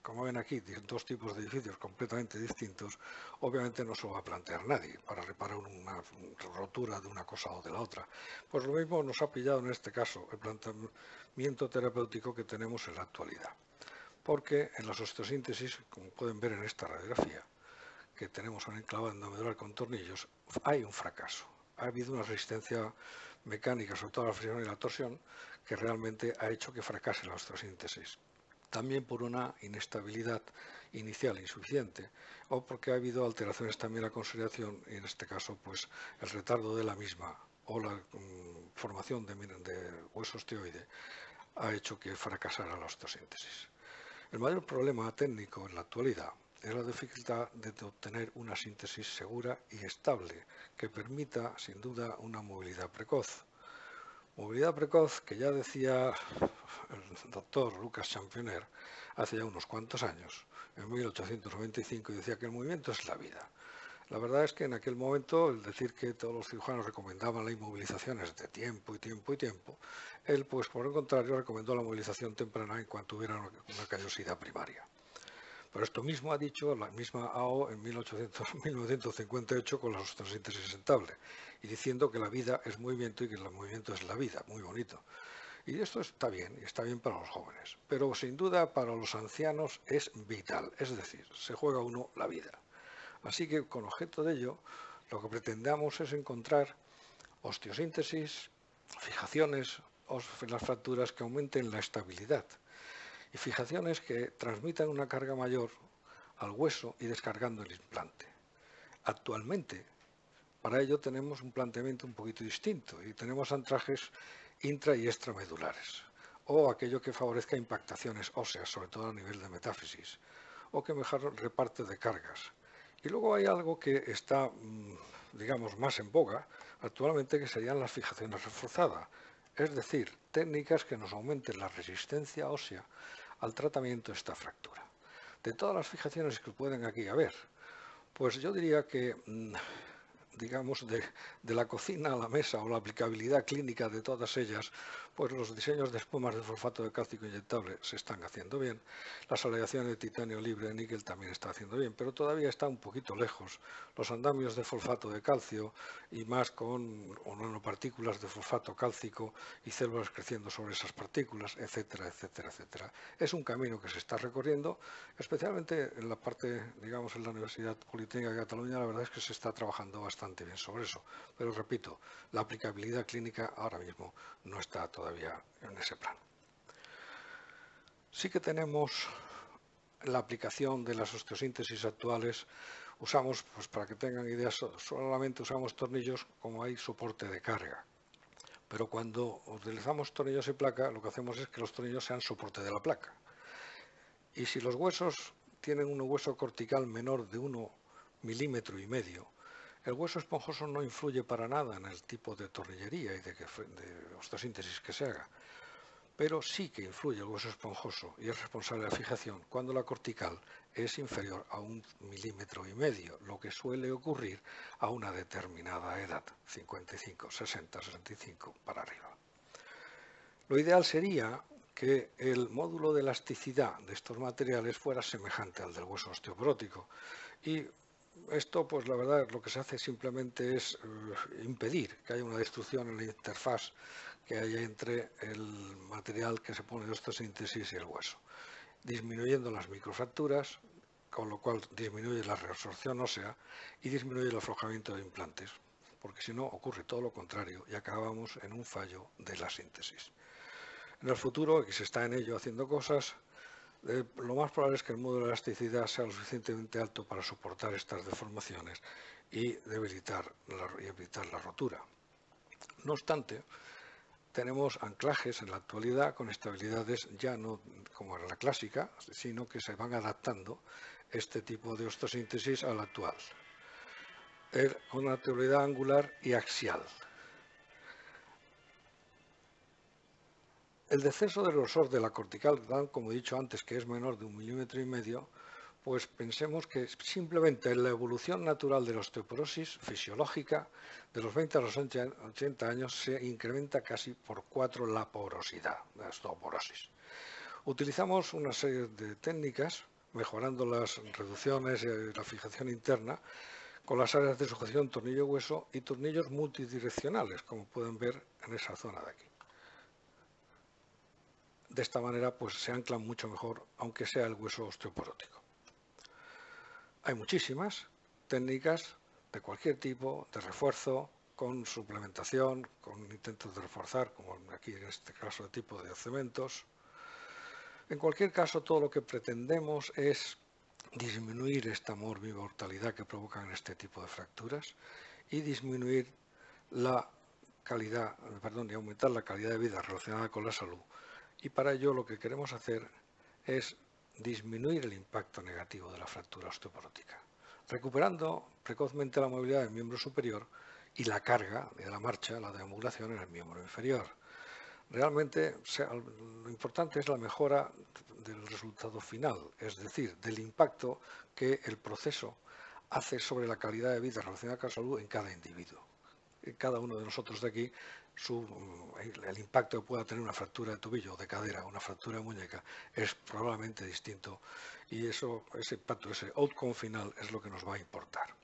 como ven aquí, dos tipos de edificios completamente distintos, obviamente no se lo va a plantear nadie para reparar una rotura de una cosa o de la otra. Pues lo mismo nos ha pillado en este caso el planteamiento terapéutico que tenemos en la actualidad. Porque en las osteosíntesis, como pueden ver en esta radiografía, que tenemos un enclavado endomedular con tornillos, hay un fracaso. Ha habido una resistencia mecánica, sobre todo a la flexión y la torsión, que realmente ha hecho que fracase la osteosíntesis. También por una inestabilidad inicial insuficiente o porque ha habido alteraciones también en la consolidación y en este caso pues el retardo de la misma o la formación de hueso osteoide ha hecho que fracasara la osteosíntesis. El mayor problema técnico en la actualidad es la dificultad de obtener una síntesis segura y estable que permita, sin duda, una movilidad precoz. Movilidad precoz que ya decía el doctor Lucas Championner hace ya unos cuantos años, en 1895, y decía que el movimiento es la vida. La verdad es que en aquel momento, el decir que todos los cirujanos recomendaban las inmovilizaciones de tiempo y tiempo y tiempo, él, pues por el contrario, recomendó la movilización temprana en cuanto hubiera una callosidad primaria. Pero esto mismo ha dicho la misma AO en 1958 con la osteosíntesis sentable, y diciendo que la vida es movimiento y que el movimiento es la vida. Muy bonito. Y esto está bien, y está bien para los jóvenes. Pero sin duda para los ancianos es vital, es decir, se juega uno la vida. Así que con objeto de ello, lo que pretendamos es encontrar osteosíntesis, fijaciones en las fracturas que aumenten la estabilidad y fijaciones que transmitan una carga mayor al hueso y descargando el implante. Actualmente, para ello tenemos un planteamiento un poquito distinto y tenemos anclajes intra y extramedulares, o aquello que favorezca impactaciones óseas, sobre todo a nivel de metáfisis, o que mejor reparte de cargas. Y luego hay algo que está, digamos, más en boga actualmente, que serían las fijaciones reforzadas, es decir, técnicas que nos aumenten la resistencia ósea al tratamiento de esta fractura. De todas las fijaciones que pueden aquí haber, pues yo diría que, digamos, de la cocina a la mesa o la aplicabilidad clínica de todas ellas, pues los diseños de espumas de fosfato de cálcico inyectable se están haciendo bien. Las aleaciones de titanio libre de níquel también está haciendo bien, pero todavía está un poquito lejos. Los andamios de fosfato de calcio y más con nanopartículas de fosfato cálcico y células creciendo sobre esas partículas, etcétera, etcétera, etcétera. Es un camino que se está recorriendo, especialmente en la parte, digamos, en la Universidad Politécnica de Cataluña. La verdad es que se está trabajando bastante bien sobre eso, pero repito, la aplicabilidad clínica ahora mismo no está todavía en ese plano. Sí que tenemos la aplicación de las osteosíntesis actuales. Usamos, pues para que tengan ideas, solamente usamos tornillos como hay soporte de carga. Pero cuando utilizamos tornillos y placa, lo que hacemos es que los tornillos sean soporte de la placa. Y si los huesos tienen un hueso cortical menor de 1,5 milímetros, el hueso esponjoso no influye para nada en el tipo de tornillería y de osteosíntesis que se haga, pero sí que influye el hueso esponjoso y es responsable de la fijación cuando la cortical es inferior a 1,5 milímetros, lo que suele ocurrir a una determinada edad, 55, 60, 65 para arriba. Lo ideal sería que el módulo de elasticidad de estos materiales fuera semejante al del hueso osteoporótico, y esto, pues la verdad, lo que se hace simplemente es impedir que haya una destrucción en la interfaz que haya entre el material que se pone de osteosíntesis y el hueso, disminuyendo las microfracturas, con lo cual disminuye la reabsorción ósea y disminuye el aflojamiento de implantes, porque si no ocurre todo lo contrario y acabamos en un fallo de la síntesis. En el futuro, y se está en ello haciendo cosas, lo más probable es que el módulo de elasticidad sea lo suficientemente alto para soportar estas deformaciones y evitar la rotura. No obstante, tenemos anclajes en la actualidad con estabilidades ya no como era la clásica, sino que se van adaptando este tipo de osteosíntesis al actual. Una estabilidad angular y axial. El descenso del grosor de la cortical, como he dicho antes, que es menor de 1,5 milímetros, pues pensemos que simplemente en la evolución natural de la osteoporosis fisiológica, de los 20 a los 80 años, se incrementa casi por 4 la porosidad de la osteoporosis. Utilizamos una serie de técnicas, mejorando las reducciones y la fijación interna, con las áreas de sujeción tornillo-hueso y tornillos multidireccionales, como pueden ver en esa zona de aquí. De esta manera, pues se anclan mucho mejor, aunque sea el hueso osteoporótico. Hay muchísimas técnicas de cualquier tipo, de refuerzo, con suplementación, con intentos de reforzar, como aquí en este caso de tipo de cementos. En cualquier caso, todo lo que pretendemos es disminuir esta mortalidad que provocan este tipo de fracturas y disminuir la calidad, y aumentar la calidad de vida relacionada con la salud. Y para ello lo que queremos hacer es disminuir el impacto negativo de la fractura osteoporótica, recuperando precozmente la movilidad del miembro superior y la carga de la marcha, la deambulación, en el miembro inferior. Realmente lo importante es la mejora del resultado final, es decir, del impacto que el proceso hace sobre la calidad de vida relacionada con la salud en cada individuo. En cada uno de nosotros de aquí, el impacto que pueda tener una fractura de tobillo o de cadera, una fractura de muñeca, es probablemente distinto. Y ese impacto, ese outcome final, es lo que nos va a importar.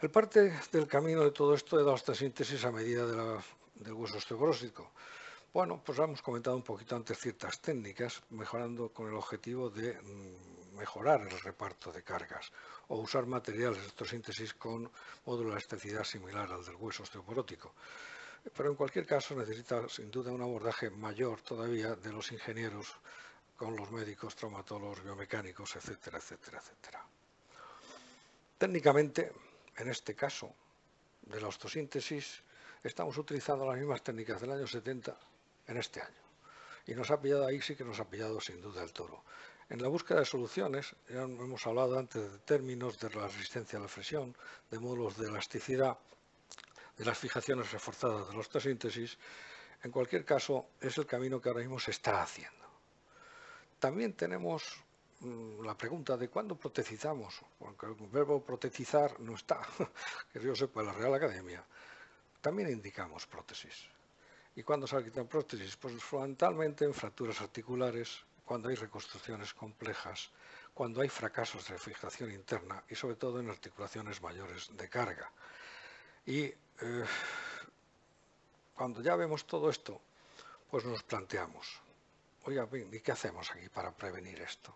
El parte del camino de todo esto de la osteosíntesis a medida del hueso osteoporótico. Bueno, pues hemos comentado un poquito antes ciertas técnicas, mejorando con el objetivo de mejorar el reparto de cargas o usar materiales de osteosíntesis con módulo de elasticidad similar al del hueso osteoporótico. Pero en cualquier caso necesita sin duda un abordaje mayor todavía de los ingenieros con los médicos, traumatólogos, biomecánicos, etcétera, etcétera, etcétera. Técnicamente, en este caso de la osteosíntesis, estamos utilizando las mismas técnicas del año 70 en este año. Y nos ha pillado ahí, sí que nos ha pillado sin duda el toro. En la búsqueda de soluciones, ya hemos hablado antes de términos de la resistencia a la fricción, de módulos de elasticidad, de las fijaciones reforzadas de la osteosíntesis. En cualquier caso, es el camino que ahora mismo se está haciendo. También tenemos la pregunta de cuándo protecizamos, aunque el verbo protetizar no está, que yo sepa en la Real Academia. También indicamos prótesis. ¿Y cuándo se quitan prótesis? Pues fundamentalmente en fracturas articulares, cuando hay reconstrucciones complejas, cuando hay fracasos de fijación interna y sobre todo en articulaciones mayores de carga. Y cuando ya vemos todo esto, pues nos planteamos, oiga, ¿y qué hacemos aquí para prevenir esto?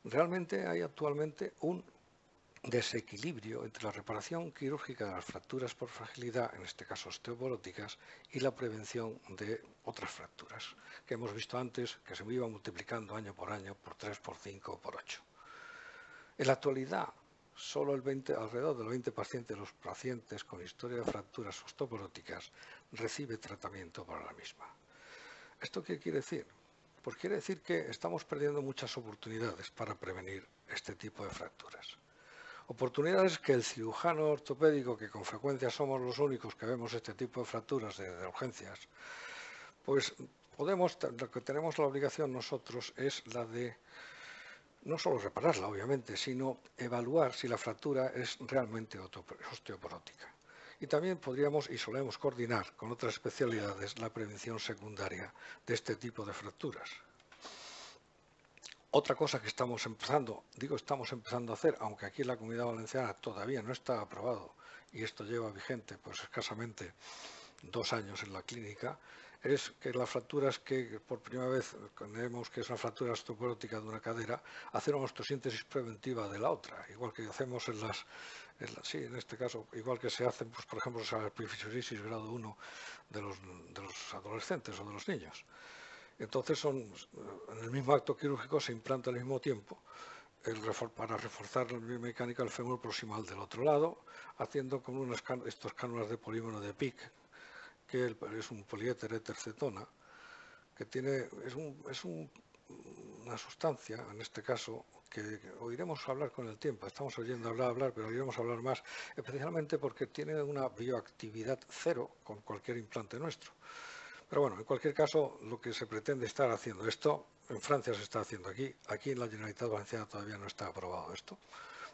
Realmente hay actualmente un desequilibrio entre la reparación quirúrgica de las fracturas por fragilidad, en este caso osteoporóticas, y la prevención de otras fracturas, que hemos visto antes que se iban multiplicando año, por 3, por 5 o por 8. En la actualidad, solo alrededor del 20% de los pacientes con historia de fracturas osteoporóticas recibe tratamiento para la misma. ¿Esto qué quiere decir? Pues quiere decir que estamos perdiendo muchas oportunidades para prevenir este tipo de fracturas. Oportunidades que el cirujano ortopédico, que con frecuencia somos los únicos que vemos este tipo de fracturas de urgencias, pues lo que tenemos la obligación nosotros es la de no solo repararla, obviamente, sino evaluar si la fractura es realmente osteoporótica. Y también podríamos y solemos coordinar con otras especialidades la prevención secundaria de este tipo de fracturas. Otra cosa que estamos empezando a hacer, aunque aquí en la Comunidad Valenciana todavía no está aprobado, y esto lleva vigente pues escasamente 2 años en la clínica, es que las fracturas que por primera vez tenemos que es una fractura osteoporótica de una cadera, hacer una osteosíntesis preventiva de la otra, igual que hacemos en este caso, igual que se hace, pues, por ejemplo, la epifisiorisis grado 1 de los adolescentes o de los niños. Entonces, en el mismo acto quirúrgico se implanta al mismo tiempo para reforzar la biomecánica el fémur proximal del otro lado, haciendo con estos cánulas de polímero de PIC, que es un poliéter éter-cetona, que es una sustancia, en este caso, que oiremos hablar con el tiempo. Estamos oyendo hablar, pero oiremos hablar más, especialmente porque tiene una bioactividad cero con cualquier implante nuestro. Pero bueno, en cualquier caso, lo que se pretende estar haciendo esto, en Francia se está haciendo aquí en la Generalitat Valenciana todavía no está aprobado esto,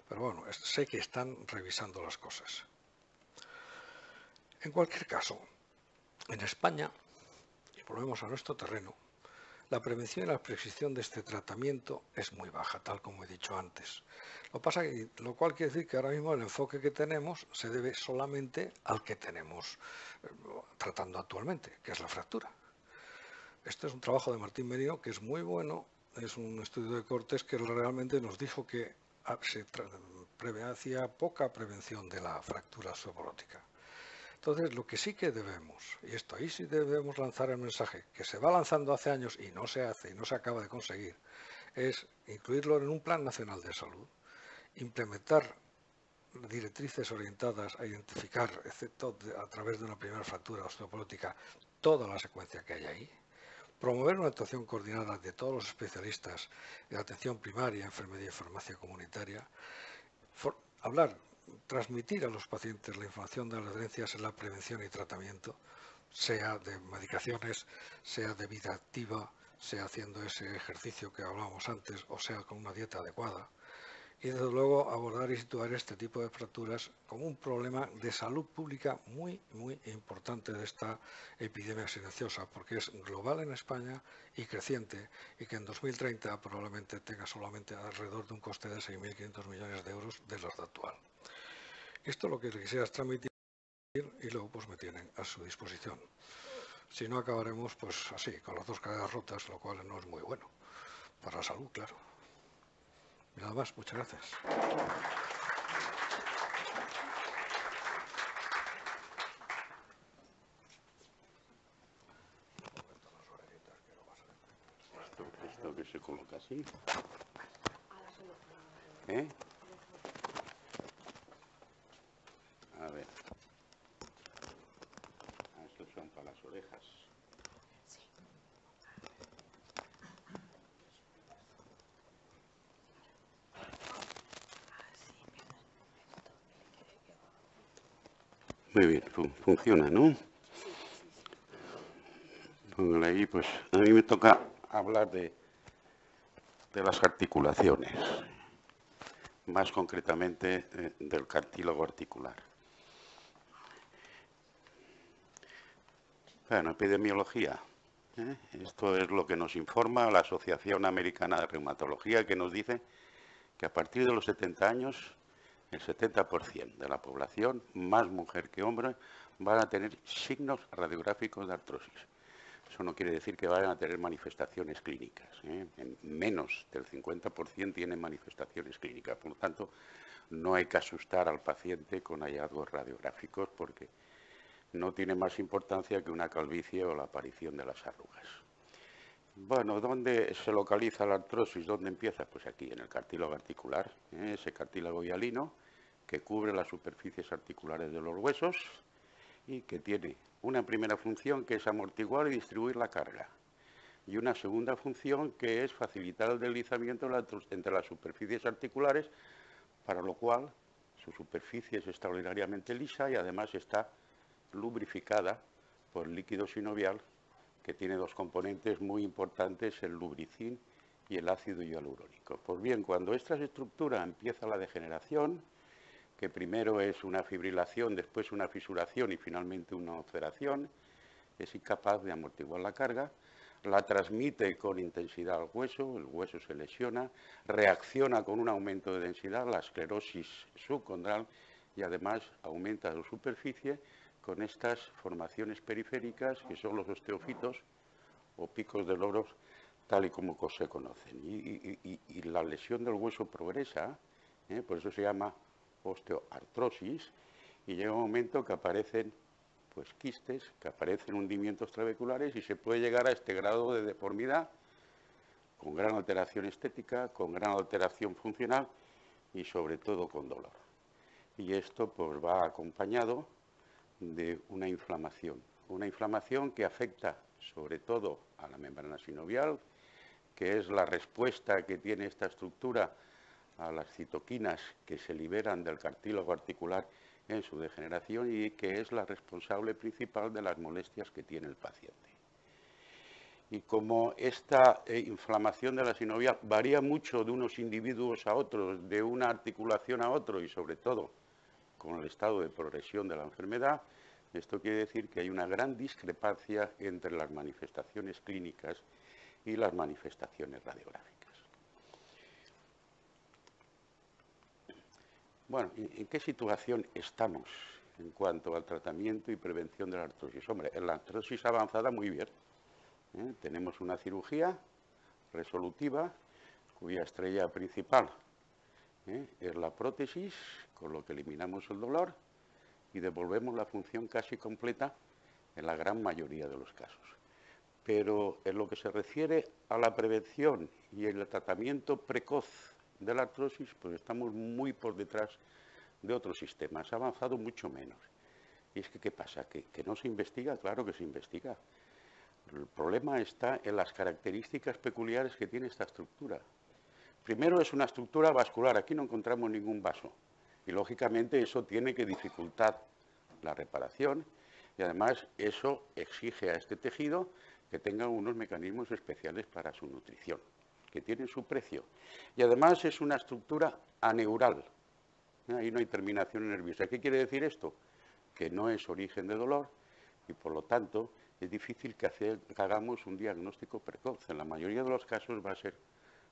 pero bueno, sé que están revisando las cosas. En cualquier caso, en España, y volvemos a nuestro terreno, la prevención y la prescripción de este tratamiento es muy baja, tal como he dicho antes. Lo cual quiere decir que ahora mismo el enfoque que tenemos se debe solamente al que tenemos tratando actualmente, que es la fractura. Este es un trabajo de Martín Merino que es muy bueno, es un estudio de Cortes que realmente nos dijo que hacía poca prevención de la fractura osteoporótica. Entonces, lo que sí que debemos, y esto ahí sí debemos lanzar el mensaje, que se va lanzando hace años y no se hace y no se acaba de conseguir, es incluirlo en un plan nacional de salud, implementar directrices orientadas a identificar, excepto a través de una primera fractura osteoporótica, toda la secuencia que hay ahí, promover una actuación coordinada de todos los especialistas de atención primaria, enfermería y farmacia comunitaria, transmitir a los pacientes la información de las adherencias en la prevención y tratamiento, sea de medicaciones, sea de vida activa, sea haciendo ese ejercicio que hablábamos antes, o sea con una dieta adecuada. y desde luego abordar y situar este tipo de fracturas como un problema de salud pública muy, muy importante de esta epidemia silenciosa, porque es global en España y creciente, y que en 2030 probablemente tenga solamente alrededor de un coste de 6.500 millones de euros de los de actual. Esto es lo que quisieras transmitir y luego pues me tienen a su disposición. Si no, acabaremos pues así, con las dos caderas rotas, lo cual no es muy bueno para la salud, claro. Y nada más, muchas gracias. Esto que se coloca así. ¿Eh? A ver. Estos son para las orejas. Muy bien, funciona, ¿no? Póngale ahí, pues a mí me toca hablar de las articulaciones, más concretamente del cartílago articular. Bueno, epidemiología. Esto es lo que nos informa la Asociación Americana de Reumatología, que nos dice que a partir de los 70 años, el 70% de la población, más mujer que hombre, van a tener signos radiográficos de artrosis. Eso no quiere decir que vayan a tener manifestaciones clínicas. En menos del 50% tienen manifestaciones clínicas. Por lo tanto, no hay que asustar al paciente con hallazgos radiográficos porque no tiene más importancia que una calvicie o la aparición de las arrugas. Bueno, ¿dónde se localiza la artrosis? ¿Dónde empieza? Pues aquí, en el cartílago articular, ese cartílago hialino que cubre las superficies articulares de los huesos y que tiene una primera función que es amortiguar y distribuir la carga y una segunda función que es facilitar el deslizamiento entre las superficies articulares, para lo cual su superficie es extraordinariamente lisa y además está lubrificada por líquido sinovial que tiene dos componentes muy importantes, el lubricin y el ácido hialurónico. Pues bien, cuando esta estructura empieza la degeneración, que primero es una fibrilación, después una fisuración y finalmente una ulceración, es incapaz de amortiguar la carga, la transmite con intensidad al hueso, el hueso se lesiona, reacciona con un aumento de densidad, la esclerosis subcondral, y además aumenta su superficie con estas formaciones periféricas que son los osteofitos o picos de loros, tal y como se conocen. Y la lesión del hueso progresa, por eso se llama osteoartrosis, y llega un momento que aparecen pues quistes, que aparecen hundimientos trabeculares y se puede llegar a este grado de deformidad con gran alteración estética, con gran alteración funcional y sobre todo con dolor. Y esto pues va acompañado de una inflamación que afecta sobre todo a la membrana sinovial, que es la respuesta que tiene esta estructura a las citoquinas que se liberan del cartílago articular en su degeneración y que es la responsable principal de las molestias que tiene el paciente. Y como esta inflamación de la sinovial varía mucho de unos individuos a otros, de una articulación a otro y sobre todo con el estado de progresión de la enfermedad, esto quiere decir que hay una gran discrepancia entre las manifestaciones clínicas y las manifestaciones radiográficas. Bueno, ¿en qué situación estamos en cuanto al tratamiento y prevención de la artrosis? Hombre, en la artrosis avanzada muy bien. Tenemos una cirugía resolutiva cuya estrella principal es la prótesis, con lo que eliminamos el dolor y devolvemos la función casi completa en la gran mayoría de los casos. Pero en lo que se refiere a la prevención y el tratamiento precoz de la artrosis, pues estamos muy por detrás de otros sistemas, ha avanzado mucho menos. Y es que, ¿qué pasa? ¿Que no se investiga? Claro que se investiga. El problema está en las características peculiares que tiene esta estructura. Primero, es una estructura vascular, aquí no encontramos ningún vaso. Y lógicamente eso tiene que dificultar la reparación y además eso exige a este tejido que tenga unos mecanismos especiales para su nutrición. que tienen su precio. Y además es una estructura aneural. Ahí no hay terminación nerviosa. ¿Qué quiere decir esto? Que no es origen de dolor y, por lo tanto, es difícil que hagamos un diagnóstico precoz. En la mayoría de los casos va a ser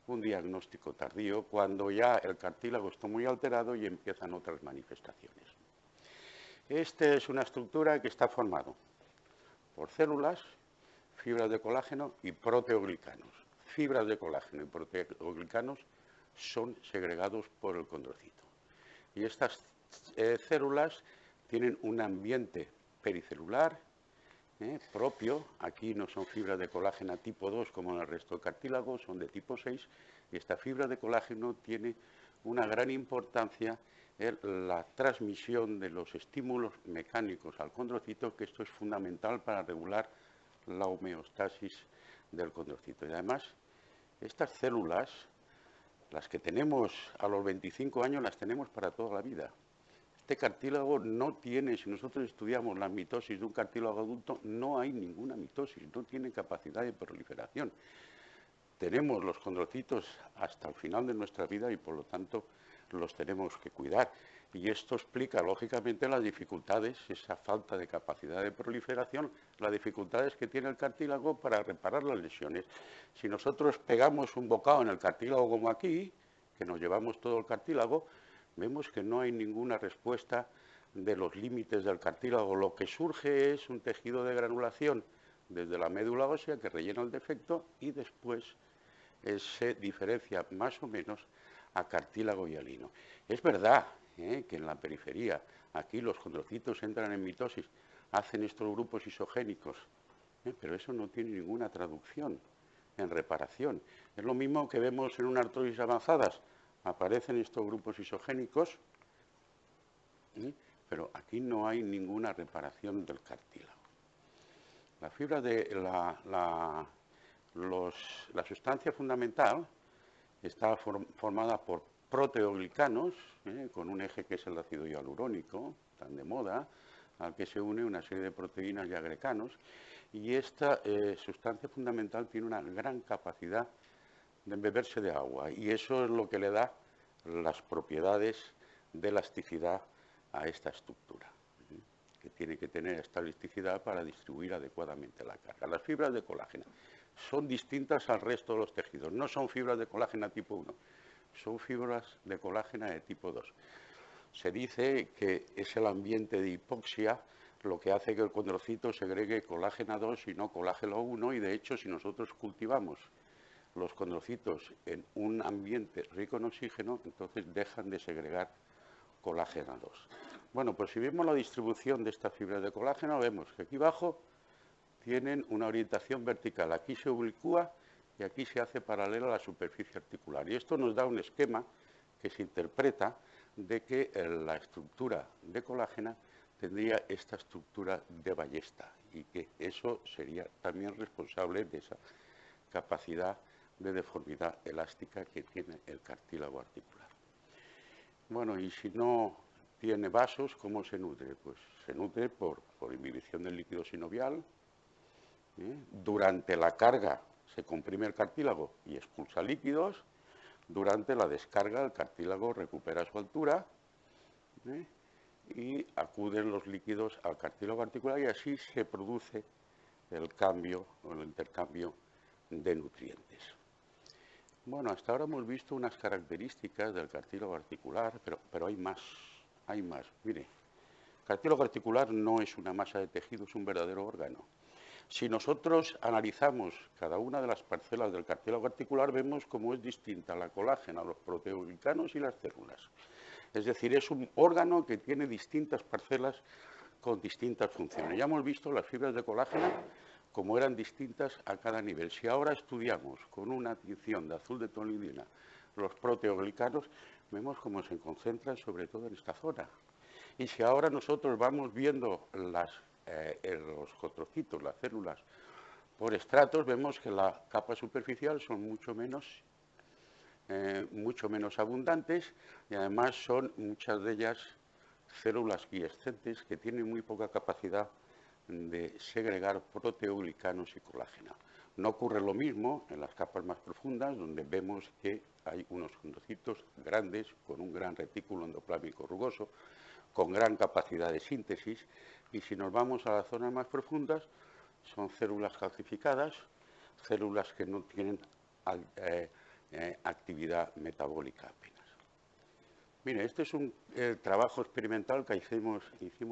un diagnóstico tardío, cuando ya el cartílago está muy alterado y empiezan otras manifestaciones. Esta es una estructura que está formada por células, fibras de colágeno y proteoglicanos. Fibras de colágeno y proteoglicanos son segregados por el condrocito. Y estas células tienen un ambiente pericelular propio. Aquí no son fibras de colágeno tipo 2 como en el resto del cartílago, son de tipo 6. Y esta fibra de colágeno tiene una gran importancia en la transmisión de los estímulos mecánicos al condrocito, que esto es fundamental para regular la homeostasis del condrocito. Y además, estas células, las que tenemos a los 25 años, las tenemos para toda la vida. Este cartílago no tiene, si nosotros estudiamos la mitosis de un cartílago adulto, no hay ninguna mitosis, no tiene capacidad de proliferación. Tenemos los condrocitos hasta el final de nuestra vida y, por lo tanto, los tenemos que cuidar. Y esto explica, lógicamente, las dificultades, esa falta de capacidad de proliferación, las dificultades que tiene el cartílago para reparar las lesiones. Si nosotros pegamos un bocado en el cartílago como aquí, que nos llevamos todo el cartílago, vemos que no hay ninguna respuesta de los límites del cartílago. Lo que surge es un tejido de granulación desde la médula ósea que rellena el defecto y después se diferencia más o menos a cartílago y a lino. Es verdad que en la periferia, aquí los condrocitos entran en mitosis, hacen estos grupos isogénicos, pero eso no tiene ninguna traducción en reparación. Es lo mismo que vemos en una artrosis avanzadas. Aparecen estos grupos isogénicos, pero aquí no hay ninguna reparación del cartílago. La fibra de la sustancia fundamental está formada por proteoglicanos, con un eje que es el ácido hialurónico, tan de moda, al que se une una serie de proteínas y agreganos, y esta sustancia fundamental tiene una gran capacidad de embeberse de agua, y eso es lo que le da las propiedades de elasticidad a esta estructura, que tiene que tener esta elasticidad para distribuir adecuadamente la carga. Las fibras de colágeno son distintas al resto de los tejidos, no son fibras de colágeno tipo 1, son fibras de colágeno de tipo 2. Se dice que es el ambiente de hipoxia lo que hace que el condrocito segregue colágeno 2 y no colágeno 1, y de hecho si nosotros cultivamos los condrocitos en un ambiente rico en oxígeno, entonces dejan de segregar colágeno 2. Bueno, pues si vemos la distribución de estas fibras de colágeno, vemos que aquí abajo tienen una orientación vertical. Aquí se oblicúa y aquí se hace paralela a la superficie articular. Y esto nos da un esquema que se interpreta de que la estructura de colágeno tendría esta estructura de ballesta y que eso sería también responsable de esa capacidad de deformidad elástica que tiene el cartílago articular. Bueno, y si no tiene vasos, ¿cómo se nutre? Pues se nutre por inhibición del líquido sinovial. Durante la carga se comprime el cartílago y expulsa líquidos. Durante la descarga el cartílago recupera su altura y acuden los líquidos al cartílago articular, y así se produce el cambio o el intercambio de nutrientes. Bueno, hasta ahora hemos visto unas características del cartílago articular, pero hay más. Mire, el cartílago articular no es una masa de tejido, es un verdadero órgano. Si nosotros analizamos cada una de las parcelas del cartílago articular, vemos cómo es distinta la colágena, los proteoglicanos y las células. Es decir, es un órgano que tiene distintas parcelas con distintas funciones. Ya hemos visto las fibras de colágeno como eran distintas a cada nivel. Si ahora estudiamos con una tinción de azul de tolidina los proteoglicanos, vemos cómo se concentran sobre todo en esta zona. Y si ahora nosotros vamos viendo los condrocitos, las células por estratos, vemos que la capa superficial son mucho menos abundantes, y además son muchas de ellas células quiescentes que tienen muy poca capacidad de segregar proteoglicanos y colágeno. No ocurre lo mismo en las capas más profundas, donde vemos que hay unos condrocitos grandes, con un gran retículo endoplámico rugoso, con gran capacidad de síntesis, y si nos vamos a las zonas más profundas, son células calcificadas, células que no tienen actividad metabólica apenas. Mire, este es un trabajo experimental que hicimos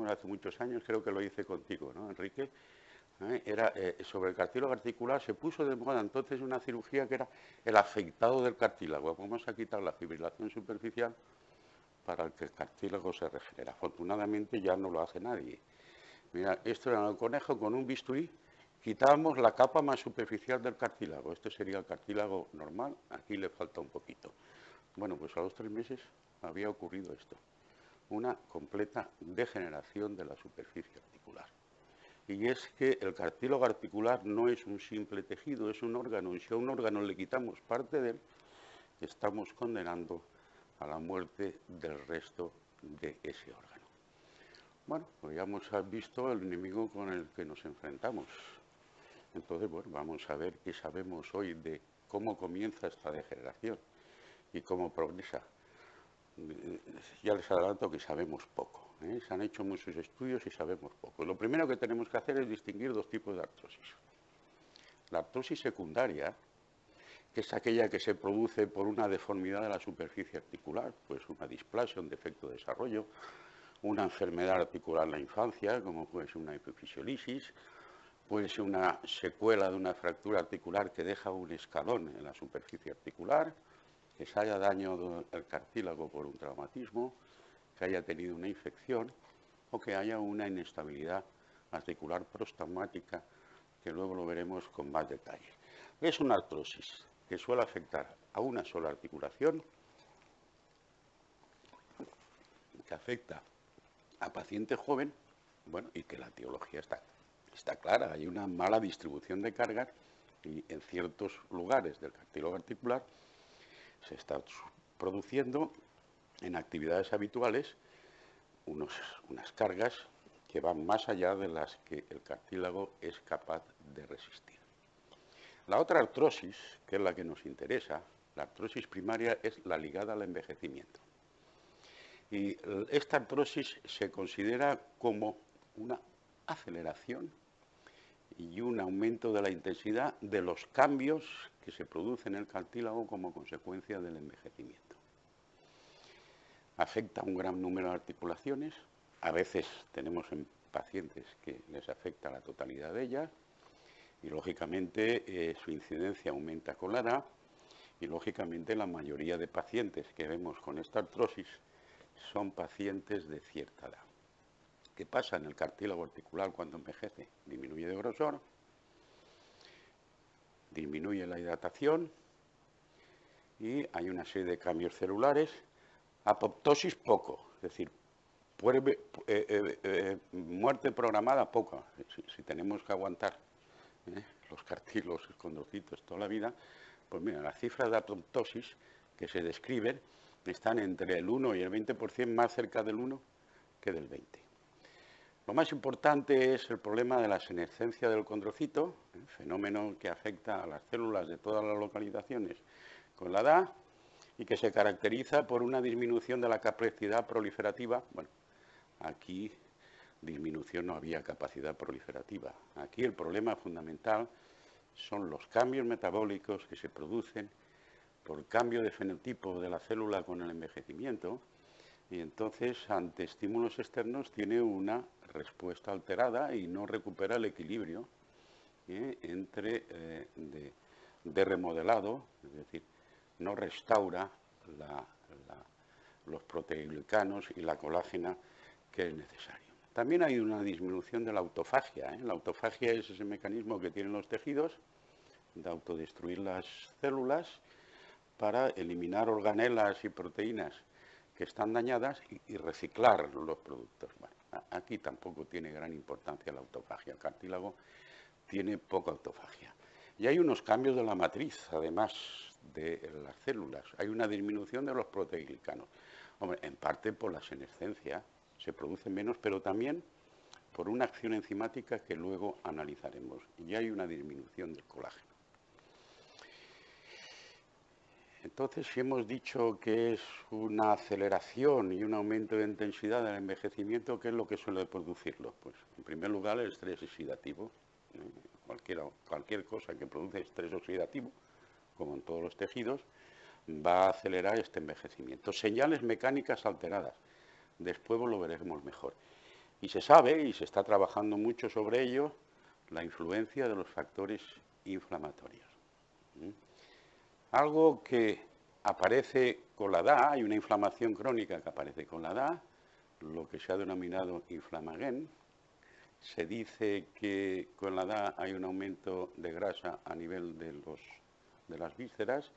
hace muchos años, creo que lo hice contigo, ¿no, Enrique? Era sobre el cartílago articular. Se puso de moda entonces una cirugía que era el afeitado del cartílago. Vamos a quitar la fibrilación superficial para que el cartílago se regenere. Afortunadamente ya no lo hace nadie. Mira, esto era el conejo con un bisturí. Quitábamos la capa más superficial del cartílago. Este sería el cartílago normal. Aquí le falta un poquito. Bueno, pues a los 3 meses había ocurrido esto. Una completa degeneración de la superficie articular. Y es que el cartílago articular no es un simple tejido, es un órgano. Y si a un órgano le quitamos parte de él, estamos condenando a la muerte del resto de ese órgano. Bueno, pues ya hemos visto el enemigo con el que nos enfrentamos. Entonces, bueno, vamos a ver qué sabemos hoy de cómo comienza esta degeneración y cómo progresa. Ya les adelanto que sabemos poco. Se han hecho muchos estudios y sabemos poco. Lo primero que tenemos que hacer es distinguir 2 tipos de artrosis. La artrosis secundaria, que es aquella que se produce por una deformidad de la superficie articular, pues una displasia, un defecto de desarrollo, una enfermedad articular en la infancia, como puede ser una epifisiolisis, puede ser una secuela de una fractura articular que deja un escalón en la superficie articular, que se haya dañado el cartílago por un traumatismo, que haya tenido una infección o que haya una inestabilidad articular postraumática, que luego lo veremos con más detalle. Es una artrosis que suele afectar a una sola articulación, que afecta a paciente joven, bueno, y que la etiología está clara. Hay una mala distribución de cargas y en ciertos lugares del cartílago articular se está produciendo en actividades habituales unas cargas que van más allá de las que el cartílago es capaz de resistir. La otra artrosis, que es la que nos interesa, la artrosis primaria, es la ligada al envejecimiento. Y esta artrosis se considera como una aceleración y un aumento de la intensidad de los cambios que se producen en el cartílago como consecuencia del envejecimiento. Afecta a un gran número de articulaciones. A veces tenemos en pacientes que les afecta a la totalidad de ellas y, lógicamente, su incidencia aumenta con la edad y, lógicamente, la mayoría de pacientes que vemos con esta artrosis son pacientes de cierta edad. ¿Qué pasa en el cartílago articular cuando envejece? Disminuye de grosor, disminuye la hidratación y hay una serie de cambios celulares. Apoptosis poco, es decir, muerte programada poca. Si tenemos que aguantar los cartílagos, los condrocitos toda la vida, pues mira, las cifras de apoptosis que se describen están entre el 1 y el 20%, más cerca del 1 que del 20%. Lo más importante es el problema de la senescencia del condrocito, fenómeno que afecta a las células de todas las localizaciones con la edad y que se caracteriza por una disminución de la capacidad proliferativa. Bueno, aquí disminución no había capacidad proliferativa. Aquí el problema fundamental son los cambios metabólicos que se producen por cambio de fenotipo de la célula con el envejecimiento, y entonces ante estímulos externos tiene una respuesta alterada y no recupera el equilibrio entre de remodelado, es decir, no restaura los proteoglicanos y la colágena que es necesario. También hay una disminución de la autofagia. La autofagia es ese mecanismo que tienen los tejidos de autodestruir las células para eliminar organelas y proteínas que están dañadas y reciclar los productos. Bueno, aquí tampoco tiene gran importancia la autofagia. El cartílago tiene poca autofagia. Y hay unos cambios de la matriz, además de las células. Hay una disminución de los proteoglicanos. Hombre, en parte por la senescencia, se producen menos, pero también por una acción enzimática que luego analizaremos. Y hay una disminución del colágeno. Entonces, si hemos dicho que es una aceleración y un aumento de intensidad del envejecimiento, ¿qué es lo que suele producirlo? Pues, en primer lugar, el estrés oxidativo. Cualquier cosa que produce estrés oxidativo, como en todos los tejidos, va a acelerar este envejecimiento. Señales mecánicas alteradas. Después lo veremos mejor. Y se sabe, y se está trabajando mucho sobre ello, la influencia de los factores inflamatorios. Algo que aparece con la edad, hay una inflamación crónica que aparece con la edad, lo que se ha denominado inflamagen. Se dice que con la edad hay un aumento de grasa a nivel de las vísceras,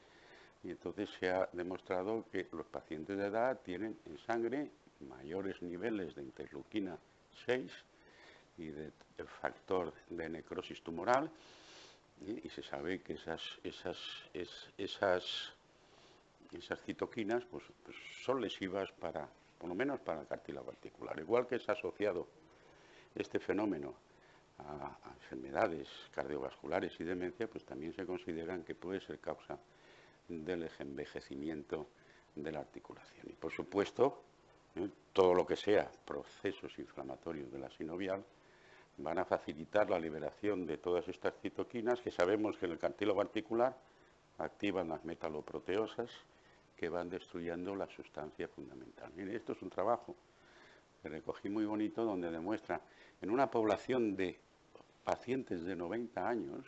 y entonces se ha demostrado que los pacientes de edad tienen en sangre mayores niveles de interleuquina 6 y del factor de necrosis tumoral, y se sabe que esas citoquinas pues son lesivas por lo menos para el cartílago articular. Igual que es asociado este fenómeno a enfermedades cardiovasculares y demencia, pues también se consideran que puede ser causa del envejecimiento de la articulación. Y por supuesto, todo lo que sea procesos inflamatorios de la sinovial van a facilitar la liberación de todas estas citoquinas que sabemos que en el cartílago articular activan las metaloproteosas que van destruyendo la sustancia fundamental. Mire, esto es un trabajo que recogí muy bonito donde demuestra en una población de pacientes de 90 años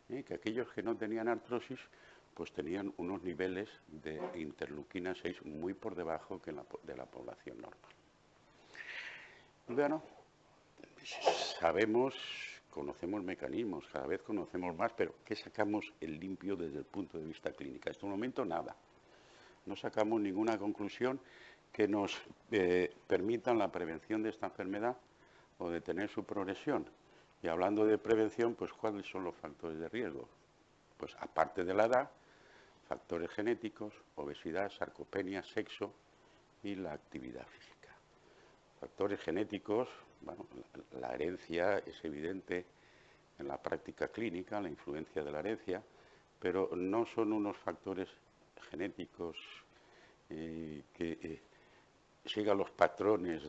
que aquellos que no tenían artrosis pues tenían unos niveles de interleuquina 6 muy por debajo que de la población normal. Bueno, sabemos, conocemos mecanismos, cada vez conocemos más, pero ¿qué sacamos en limpio desde el punto de vista clínico? En este momento nada. No sacamos ninguna conclusión que nos permita la prevención de esta enfermedad o detener su progresión. Y hablando de prevención, pues ¿cuáles son los factores de riesgo? Pues aparte de la edad, factores genéticos, obesidad, sarcopenia, sexo y la actividad física. Factores genéticos, bueno, la herencia es evidente en la práctica clínica, la influencia de la herencia, pero no son unos factores genéticos que sigan los patrones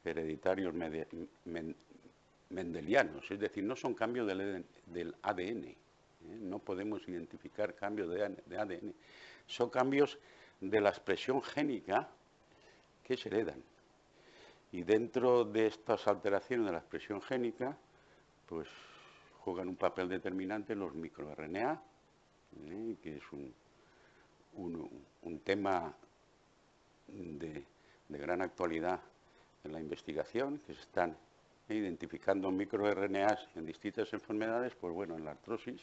hereditarios mendelianos, es decir, no son cambios del ADN. No podemos identificar cambios de ADN. Son cambios de la expresión génica que se heredan. Y dentro de estas alteraciones de la expresión génica, pues juegan un papel determinante los microRNA, que es un tema de gran actualidad en la investigación, que se están identificando microRNAs en distintas enfermedades. Pues bueno, en la artrosis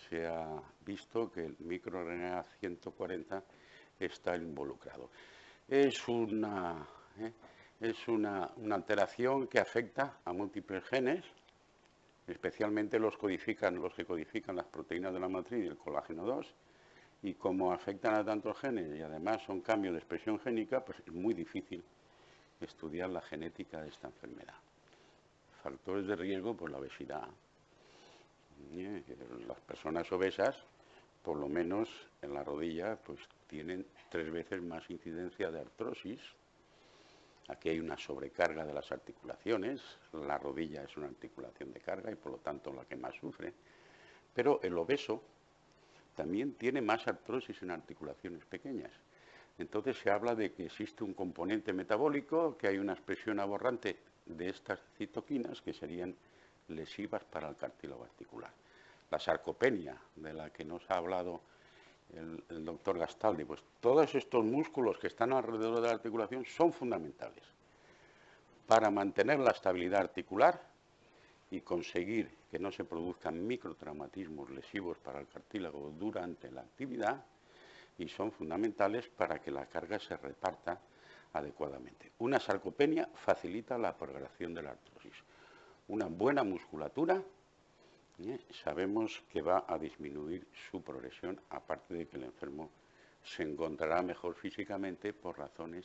se ha visto que el microRNA 140 está involucrado. Es una alteración que afecta a múltiples genes, especialmente los que codifican las proteínas de la matriz y el colágeno 2, y como afectan a tantos genes y además son cambios de expresión génica, pues es muy difícil estudiar la genética de esta enfermedad. Factores de riesgo, pues la obesidad. Las personas obesas, por lo menos en la rodilla, pues tienen 3 veces más incidencia de artrosis. Aquí hay una sobrecarga de las articulaciones, la rodilla es una articulación de carga y por lo tanto la que más sufre. Pero el obeso también tiene más artrosis en articulaciones pequeñas. Entonces se habla de que existe un componente metabólico, que hay una expresión aberrante de estas citoquinas que serían lesivas para el cartílago articular. La sarcopenia, de la que nos ha hablado el doctor Gastaldi, pues todos estos músculos que están alrededor de la articulación son fundamentales para mantener la estabilidad articular y conseguir que no se produzcan microtraumatismos lesivos para el cartílago durante la actividad, y son fundamentales para que la carga se reparta adecuadamente. Una sarcopenia facilita la progresión de la artrosis. Una buena musculatura, sabemos que va a disminuir su progresión, aparte de que el enfermo se encontrará mejor físicamente por razones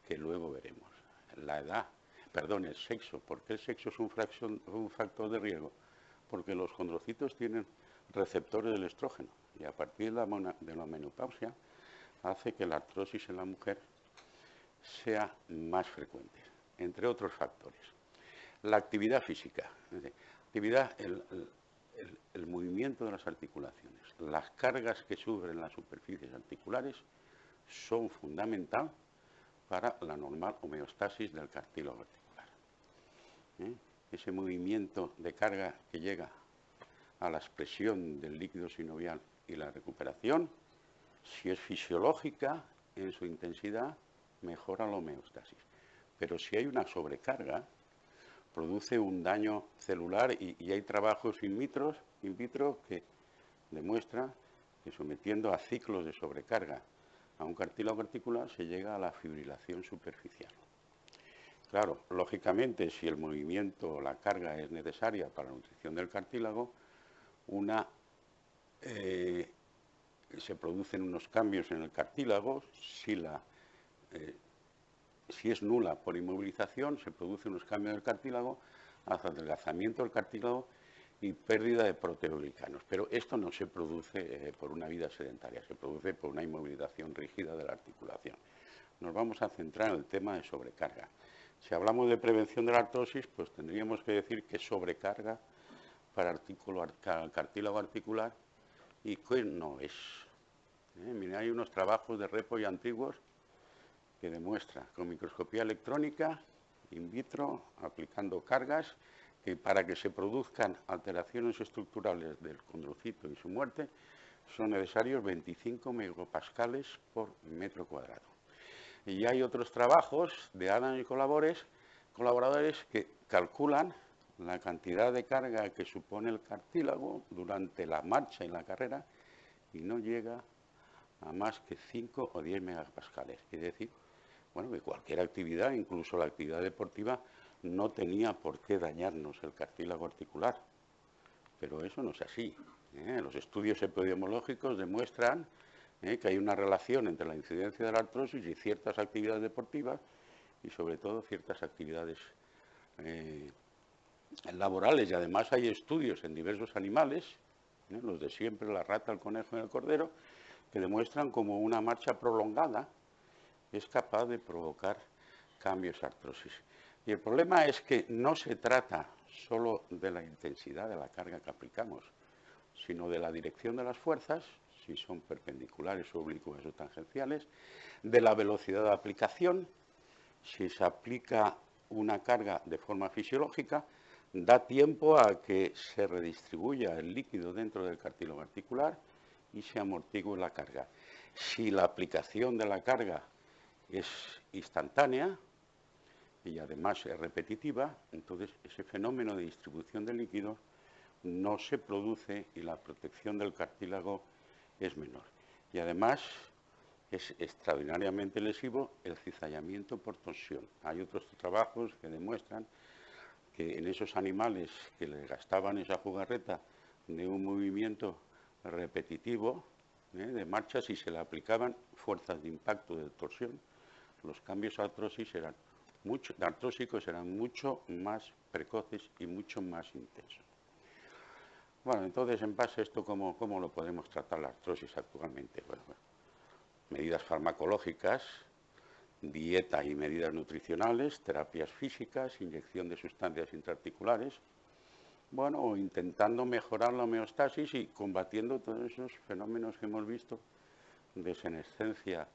que luego veremos. La edad, el sexo. ¿Por qué el sexo es un factor de riesgo? Porque los condrocitos tienen receptores del estrógeno. y a partir de la menopausia hace que la artrosis en la mujer sea más frecuente, entre otros factores. La actividad física, el movimiento de las articulaciones, las cargas que sufren las superficies articulares son fundamental para la normal homeostasis del cartílago articular. Ese movimiento de carga que llega a la expresión del líquido sinovial y la recuperación, si es fisiológica en su intensidad, mejora la homeostasis. Pero si hay una sobrecarga, produce un daño celular y hay trabajos in vitro que demuestran que sometiendo a ciclos de sobrecarga a un cartílago articular se llega a la fibrilación superficial. Claro, lógicamente, si el movimiento o la carga es necesaria para la nutrición del cartílago, se producen unos cambios en el cartílago. Si es nula por inmovilización, se producen unos cambios en el cartílago hacia adelgazamiento del cartílago y pérdida de proteoglicanos. Pero esto no se produce por una vida sedentaria, se produce por una inmovilización rígida de la articulación. Nos vamos a centrar en el tema de sobrecarga. Si hablamos de prevención de la artrosis, pues tendríamos que decir que sobrecarga para el cartílago articular y que no es. Mira, hay unos trabajos de Repoy antiguos que demuestran con microscopía electrónica, in vitro, aplicando cargas, que para que se produzcan alteraciones estructurales del condrocito y su muerte, son necesarios 25 megapascales por metro cuadrado. Y hay otros trabajos de Adam y colaboradores que calculan la cantidad de carga que supone el cartílago durante la marcha y la carrera y no llega a más que 5 o 10 megapascales. Es decir, bueno, que cualquier actividad, incluso la actividad deportiva, no tenía por qué dañarnos el cartílago articular. Pero eso no es así. Los estudios epidemiológicos demuestran que hay una relación entre la incidencia de la artrosis y ciertas actividades deportivas y sobre todo ciertas actividades laborales. Y además hay estudios en diversos animales, los de siempre, la rata, el conejo y el cordero, que demuestran como una marcha prolongada es capaz de provocar cambios de artrosis. Y el problema es que no se trata solo de la intensidad de la carga que aplicamos, sino de la dirección de las fuerzas, si son perpendiculares, oblicuas o tangenciales, de la velocidad de aplicación, si se aplica una carga de forma fisiológica, da tiempo a que se redistribuya el líquido dentro del cartílago articular y se amortigue la carga. Si la aplicación de la carga es instantánea y además es repetitiva, entonces ese fenómeno de distribución del líquido no se produce y la protección del cartílago es menor. Y además es extraordinariamente lesivo el cizallamiento por torsión. Hay otros trabajos que demuestran que en esos animales que les gastaban esa jugarreta de un movimiento repetitivo de marcha, si se le aplicaban fuerzas de impacto de torsión, los cambios artrósicos eran mucho más precoces y mucho más intensos. Bueno, entonces, en base a esto, ¿cómo lo podemos tratar la artrosis actualmente? Bueno, medidas farmacológicas, dieta y medidas nutricionales, terapias físicas, inyección de sustancias intraarticulares, bueno, o intentando mejorar la homeostasis y combatiendo todos esos fenómenos que hemos visto de senescencia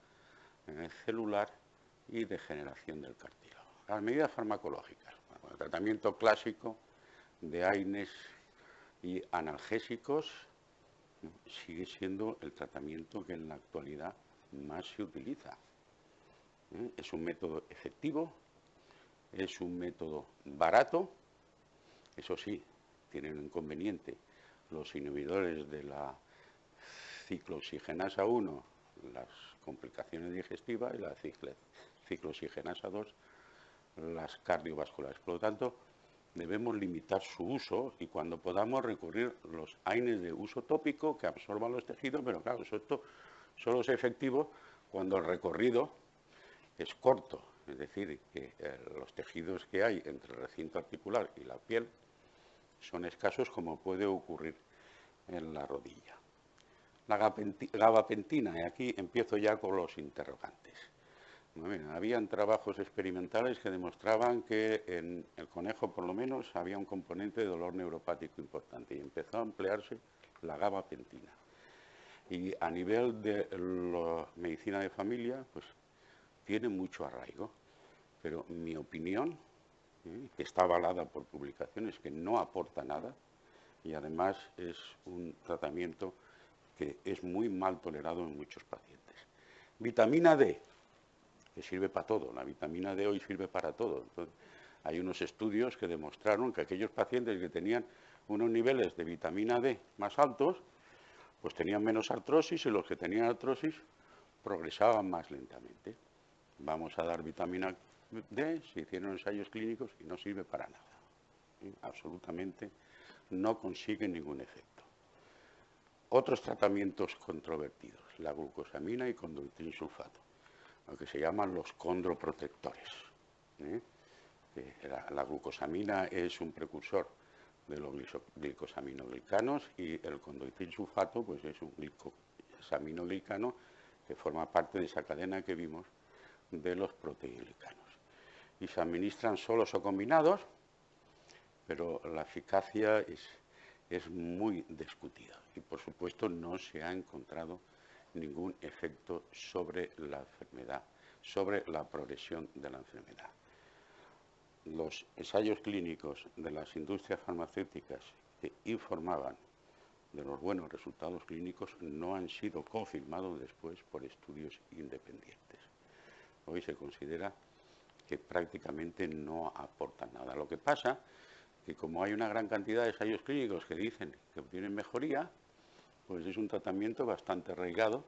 celular y degeneración del cartílago. Las medidas farmacológicas, bueno, el tratamiento clásico de AINES y analgésicos sigue siendo el tratamiento que en la actualidad más se utiliza. Es un método efectivo, es un método barato, eso sí, tienen un inconveniente. Los inhibidores de la ciclooxigenasa 1, las complicaciones digestivas, y la ciclooxigenasa 2, las cardiovasculares. Por lo tanto, debemos limitar su uso y cuando podamos recurrir los AINES de uso tópico que absorban los tejidos, pero claro, esto solo es efectivo cuando el recorrido es corto, es decir, que los tejidos que hay entre el recinto articular y la piel son escasos como puede ocurrir en la rodilla. La gabapentina, y aquí empiezo ya con los interrogantes. Bueno, habían trabajos experimentales que demostraban que en el conejo, por lo menos, había un componente de dolor neuropático importante y empezó a emplearse la gabapentina. Y a nivel de la medicina de familia, pues tiene mucho arraigo, pero mi opinión, que está avalada por publicaciones, que no aporta nada y además es un tratamiento que es muy mal tolerado en muchos pacientes. Vitamina D, que sirve para todo, la vitamina D hoy sirve para todo. Entonces, hay unos estudios que demostraron que aquellos pacientes que tenían unos niveles de vitamina D más altos, pues tenían menos artrosis y los que tenían artrosis progresaban más lentamente. Vamos a dar vitamina D, se hicieron ensayos clínicos y no sirve para nada. Absolutamente no consigue ningún efecto. Otros tratamientos controvertidos, la glucosamina y condoitrilsulfato, lo que se llaman los condroprotectores. La glucosamina es un precursor de los glicosaminoglicanos y el condoitrilsulfato pues es un glicosaminoglicano que forma parte de esa cadena que vimos de los proteoglicanos. Y se administran solos o combinados, pero la eficacia es muy discutida y por supuesto no se ha encontrado ningún efecto sobre la enfermedad, sobre la progresión de la enfermedad. Los ensayos clínicos de las industrias farmacéuticas que informaban de los buenos resultados clínicos no han sido confirmados después por estudios independientes. Hoy se considera que prácticamente no aportan nada. Lo que pasa que como hay una gran cantidad de ensayos clínicos que dicen que obtienen mejoría, pues es un tratamiento bastante arraigado,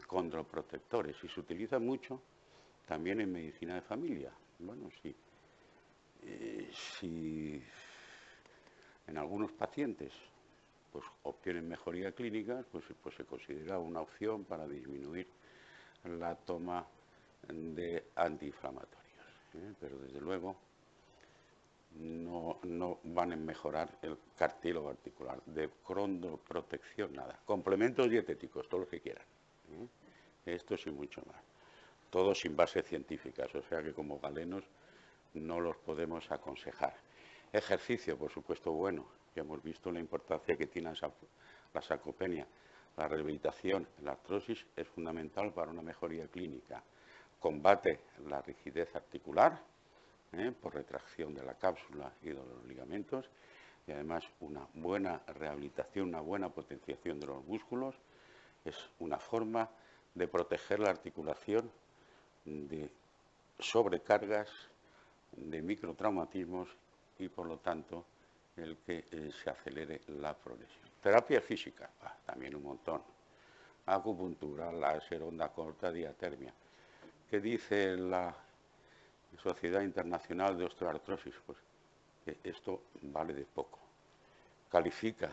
condroprotectores, y se utiliza mucho también en medicina de familia. Bueno, si en algunos pacientes pues obtienen mejoría clínica, pues se considera una opción para disminuir la toma de antiinflamatorios. Pero desde luego no van a mejorar el cartílago articular. De condroprotección, nada. Complementos dietéticos, todo lo que quieran. Esto sí, mucho más. Todo sin bases científicas, o sea que como galenos no los podemos aconsejar. Ejercicio, por supuesto, bueno. Ya hemos visto la importancia que tiene la sarcopenia. La rehabilitación, la artrosis es fundamental para una mejoría clínica. Combate la rigidez articular, por retracción de la cápsula y de los ligamentos, y además una buena rehabilitación, una buena potenciación de los músculos es una forma de proteger la articulación de sobrecargas, de microtraumatismos y por lo tanto el que se acelere la progresión. Terapia física, también un montón. Acupuntura, láser, onda corta, diatermia. ¿Qué dice la Sociedad Internacional de Osteoartrosis? Pues que esto vale de poco. Califica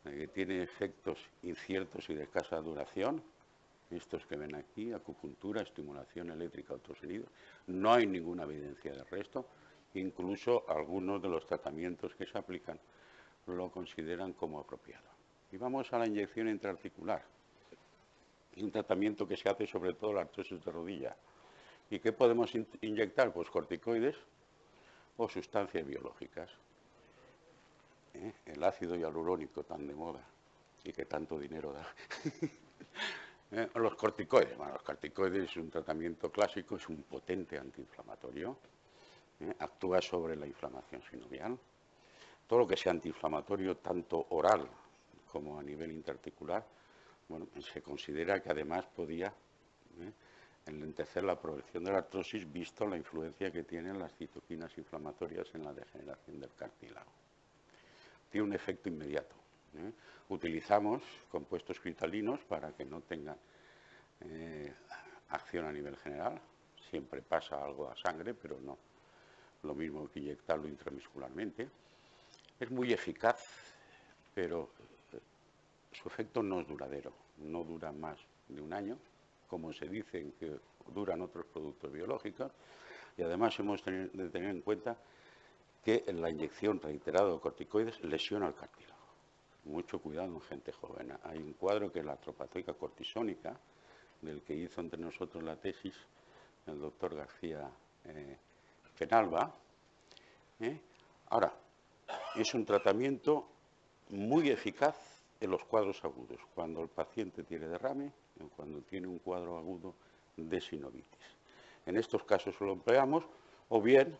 que tiene efectos inciertos y de escasa duración. Estos que ven aquí, acupuntura, estimulación eléctrica, ultrasonido. No hay ninguna evidencia del resto. Incluso algunos de los tratamientos que se aplican lo consideran como apropiado. Y vamos a la inyección intraarticular. Es un tratamiento que se hace sobre todo en la artrosis de rodilla. ¿Y qué podemos inyectar? Pues corticoides o sustancias biológicas. El ácido hialurónico tan de moda y que tanto dinero da. Los corticoides. Bueno, los corticoides es un tratamiento clásico, es un potente antiinflamatorio. Actúa sobre la inflamación sinovial. Todo lo que sea antiinflamatorio, tanto oral como a nivel interarticular, bueno, se considera que además podía enlentecer la progresión de la artrosis, visto la influencia que tienen las citoquinas inflamatorias en la degeneración del cartílago. Tiene un efecto inmediato. Utilizamos compuestos cristalinos para que no tengan acción a nivel general. Siempre pasa algo a sangre, pero no lo mismo que inyectarlo intramuscularmente. Es muy eficaz, pero su efecto no es duradero, no dura más de un año, como se dice que duran otros productos biológicos, y además hemos de tener en cuenta que la inyección reiterada de corticoides lesiona el cartílago. mucho cuidado en gente joven. Hay un cuadro que es la artropatía cortisónica, del que hizo entre nosotros la tesis el doctor García Penalba. Ahora, es un tratamiento muy eficaz en los cuadros agudos, cuando el paciente tiene derrame o cuando tiene un cuadro agudo de sinovitis. En estos casos lo empleamos, o bien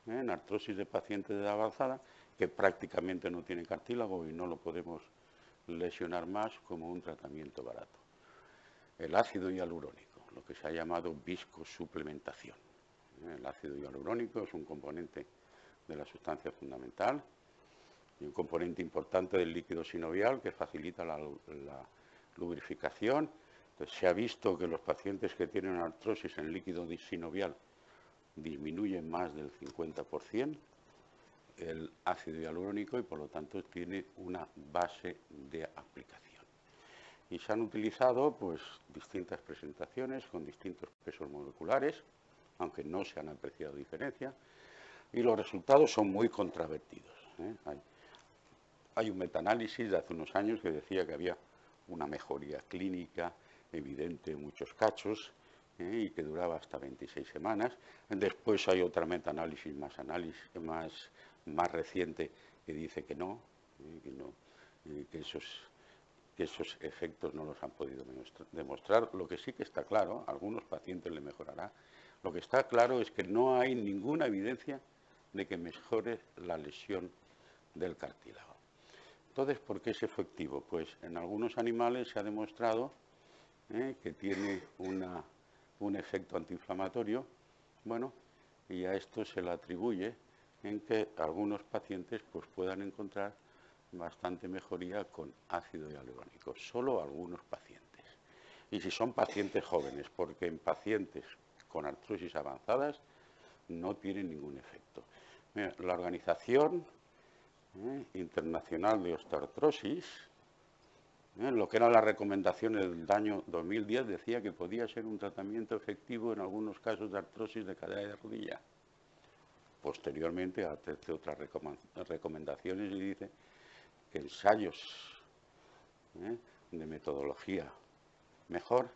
en artrosis de paciente de edad avanzada, que prácticamente no tiene cartílago y no lo podemos lesionar más, como un tratamiento barato. El ácido hialurónico, lo que se ha llamado viscosuplementación. El ácido hialurónico es un componente de la sustancia fundamental y un componente importante del líquido sinovial que facilita la lubrificación. Entonces, se ha visto que los pacientes que tienen artrosis en líquido sinovial disminuyen más del 50% el ácido hialurónico y por lo tanto tiene una base de aplicación. Y se han utilizado pues distintas presentaciones con distintos pesos moleculares, aunque no se han apreciado diferencias, y los resultados son muy controvertidos. Hay un metaanálisis de hace unos años que decía que había una mejoría clínica evidente en muchos casos y que duraba hasta 26 semanas. Después hay otra metaanálisis más reciente que dice que no, que esos efectos no los han podido demostrar. Lo que sí que está claro, a algunos pacientes le mejorará, lo que está claro es que no hay ninguna evidencia de que mejore la lesión del cartílago. Entonces, ¿por qué es efectivo? Pues en algunos animales se ha demostrado que tiene un efecto antiinflamatorio, bueno, y a esto se le atribuye en que algunos pacientes pues, puedan encontrar bastante mejoría con ácido hialurónico, solo algunos pacientes. Y si son pacientes jóvenes, porque en pacientes con artrosis avanzadas no tienen ningún efecto. Mira, la Organización Internacional de Osteoartrosis, lo que eran las recomendaciones del año 2010, decía que podía ser un tratamiento efectivo en algunos casos de artrosis de cadera y de rodilla. Posteriormente hace otras recomendaciones y dice que ensayos de metodología mejor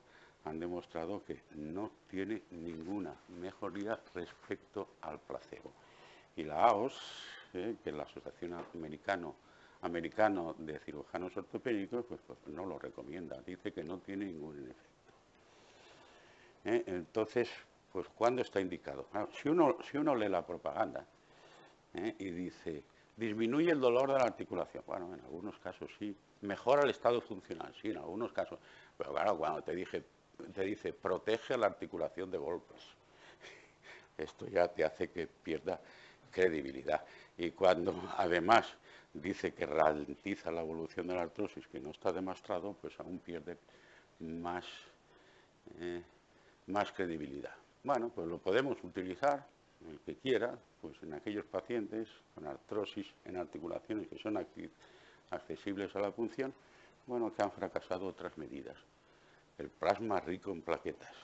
han demostrado que no tiene ninguna mejoría respecto al placebo. Y la AOS, que es la Asociación Americana de Cirujanos Ortopédicos, pues no lo recomienda, dice que no tiene ningún efecto. Entonces, pues ¿cuándo está indicado? Si uno lee la propaganda y dice, disminuye el dolor de la articulación, bueno, en algunos casos sí, mejora el estado funcional, sí, en algunos casos, pero claro, cuando te dice, protege la articulación de golpes, esto ya te hace que pierda credibilidad. Y cuando además dice que ralentiza la evolución de la artrosis, que no está demostrado, pues aún pierde más credibilidad. Bueno, pues lo podemos utilizar, el que quiera, pues en aquellos pacientes con artrosis en articulaciones que son accesibles a la punción, bueno, que han fracasado otras medidas. El plasma rico en plaquetas,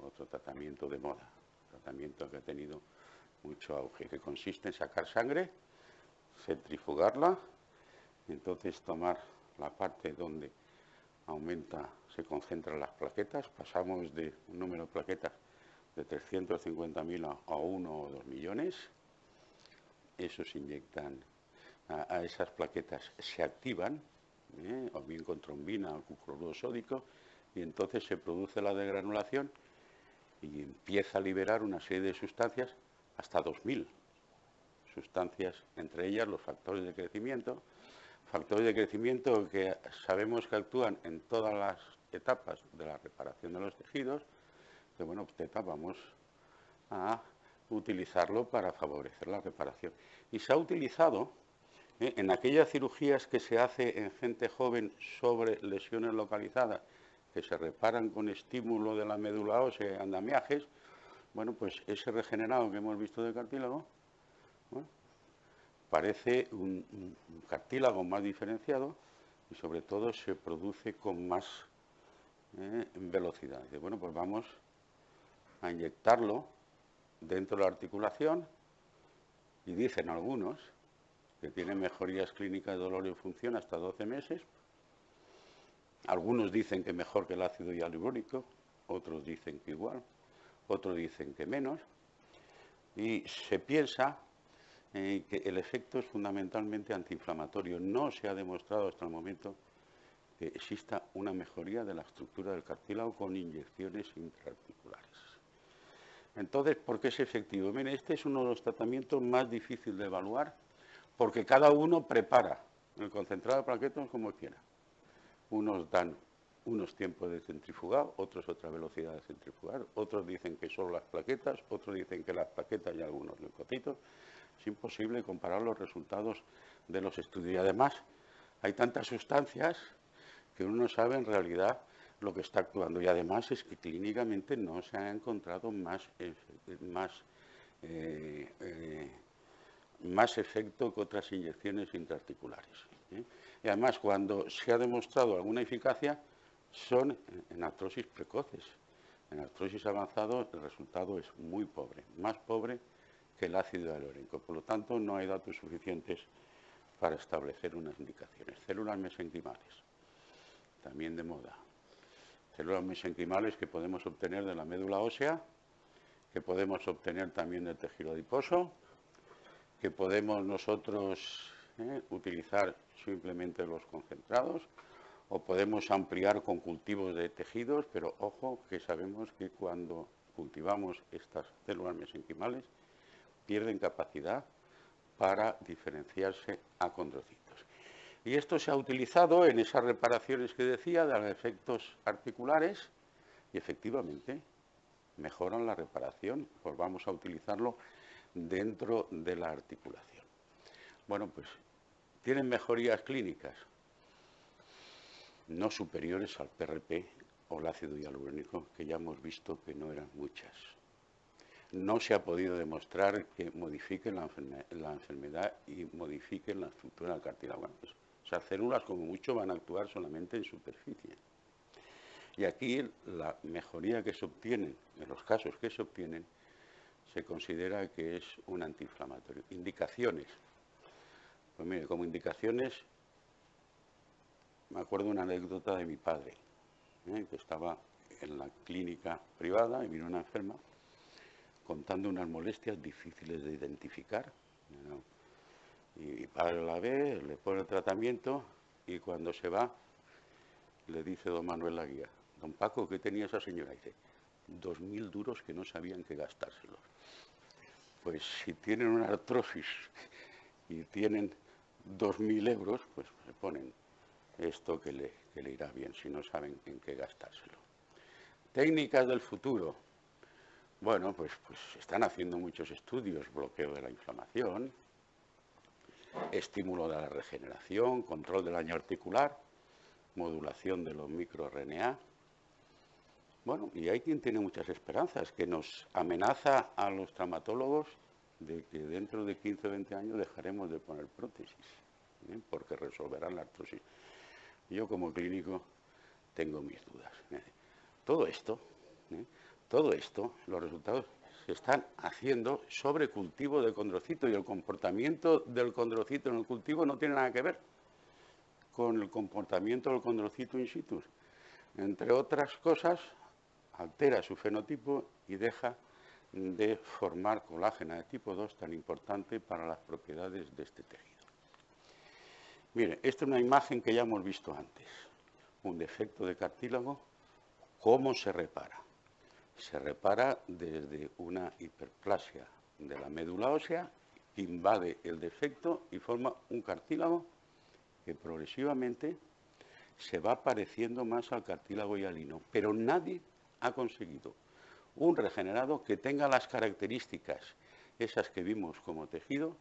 otro tratamiento de moda, tratamiento que ha tenido mucho auge, que consiste en sacar sangre, centrifugarla, entonces tomar la parte donde se concentran las plaquetas, pasamos de un número de plaquetas de 350.000 a 1 o 2 millones, eso se inyectan a esas plaquetas, se activan, o bien con trombina o con cloruro sódico, y entonces se produce la degranulación y empieza a liberar una serie de sustancias, hasta 2.000 sustancias, entre ellas los factores de crecimiento que sabemos que actúan en todas las etapas de la reparación de los tejidos, que bueno, pues vamos a utilizarlo para favorecer la reparación. Y se ha utilizado en aquellas cirugías que se hace en gente joven sobre lesiones localizadas, que se reparan con estímulo de la médula ósea y andamiajes, bueno, pues ese regenerado que hemos visto de cartílago, bueno, parece un cartílago más diferenciado y sobre todo se produce con más velocidad. Y bueno, pues vamos a inyectarlo dentro de la articulación y dicen algunos que tienen mejorías clínicas de dolor y función hasta 12 meses. Algunos dicen que mejor que el ácido hialurónico, otros dicen que igual, otros dicen que menos. Y se piensa que el efecto es fundamentalmente antiinflamatorio. No se ha demostrado hasta el momento que exista una mejoría de la estructura del cartílago con inyecciones intraarticulares. Entonces, ¿por qué es efectivo? Mire, este es uno de los tratamientos más difíciles de evaluar porque cada uno prepara el concentrado de plaquetas como quiera. Unos dan unos tiempos de centrifugado, otros otra velocidad de centrifugar, otros dicen que solo las plaquetas, otros dicen que las plaquetas y algunos leucocitos. Es imposible comparar los resultados de los estudios. Y además, hay tantas sustancias que uno no sabe en realidad lo que está actuando. Y además es que clínicamente no se ha encontrado más efecto que otras inyecciones intraarticulares. Y además, cuando se ha demostrado alguna eficacia, son en artrosis precoces. En artrosis avanzado el resultado es muy pobre, más pobre que el ácido hialurónico. Por lo tanto, no hay datos suficientes para establecer unas indicaciones. Células mesenquimales, también de moda. Células mesenquimales que podemos obtener de la médula ósea, que podemos obtener también del tejido adiposo, que podemos nosotros utilizar simplemente los concentrados, o podemos ampliar con cultivos de tejidos, pero ojo que sabemos que cuando cultivamos estas células mesenquimales pierden capacidad para diferenciarse a condrocitos. Y esto se ha utilizado en esas reparaciones que decía de los efectos articulares y efectivamente mejoran la reparación, pues vamos a utilizarlo dentro de la articulación. Bueno, pues tienen mejorías clínicas no superiores al PRP o el ácido hialurónico, que ya hemos visto que no eran muchas. No se ha podido demostrar que modifiquen la enfermedad y modifiquen la estructura del cartílago. Esas células, como mucho, van a actuar solamente en superficie. Y aquí la mejoría que se obtiene, en los casos que se obtienen, se considera que es un antiinflamatorio. Indicaciones. Pues mire, como indicaciones, me acuerdo una anécdota de mi padre, que estaba en la clínica privada y vino una enferma contando unas molestias difíciles de identificar. Y mi padre la ve, le pone el tratamiento y cuando se va le dice don Manuel Laguía: don Paco, ¿qué tenía esa señora? Y dice: 2.000 duros que no sabían qué gastárselos. Pues si tienen una artrosis y tienen 2.000 euros, pues le ponen esto que le irá bien si no saben en qué gastárselo. Técnicas del futuro. Bueno, pues están haciendo muchos estudios: bloqueo de la inflamación, estímulo de la regeneración, control del daño articular, modulación de los microRNA. Bueno, y hay quien tiene muchas esperanzas, que nos amenaza a los traumatólogos de que dentro de 15 o 20 años dejaremos de poner prótesis, porque resolverán la artrosis. Yo como clínico tengo mis dudas. Todo esto, los resultados se están haciendo sobre cultivo de condrocito, y el comportamiento del condrocito en el cultivo no tiene nada que ver con el comportamiento del condrocito in situ. Entre otras cosas, altera su fenotipo y deja de formar colágeno de tipo 2, tan importante para las propiedades de este tejido. Mire, esta es una imagen que ya hemos visto antes. Un defecto de cartílago, ¿cómo se repara? Se repara desde una hiperplasia de la médula ósea, que invade el defecto y forma un cartílago que progresivamente se va pareciendo más al cartílago hialino, pero nadie ha conseguido un regenerado que tenga las características esas que vimos como tejido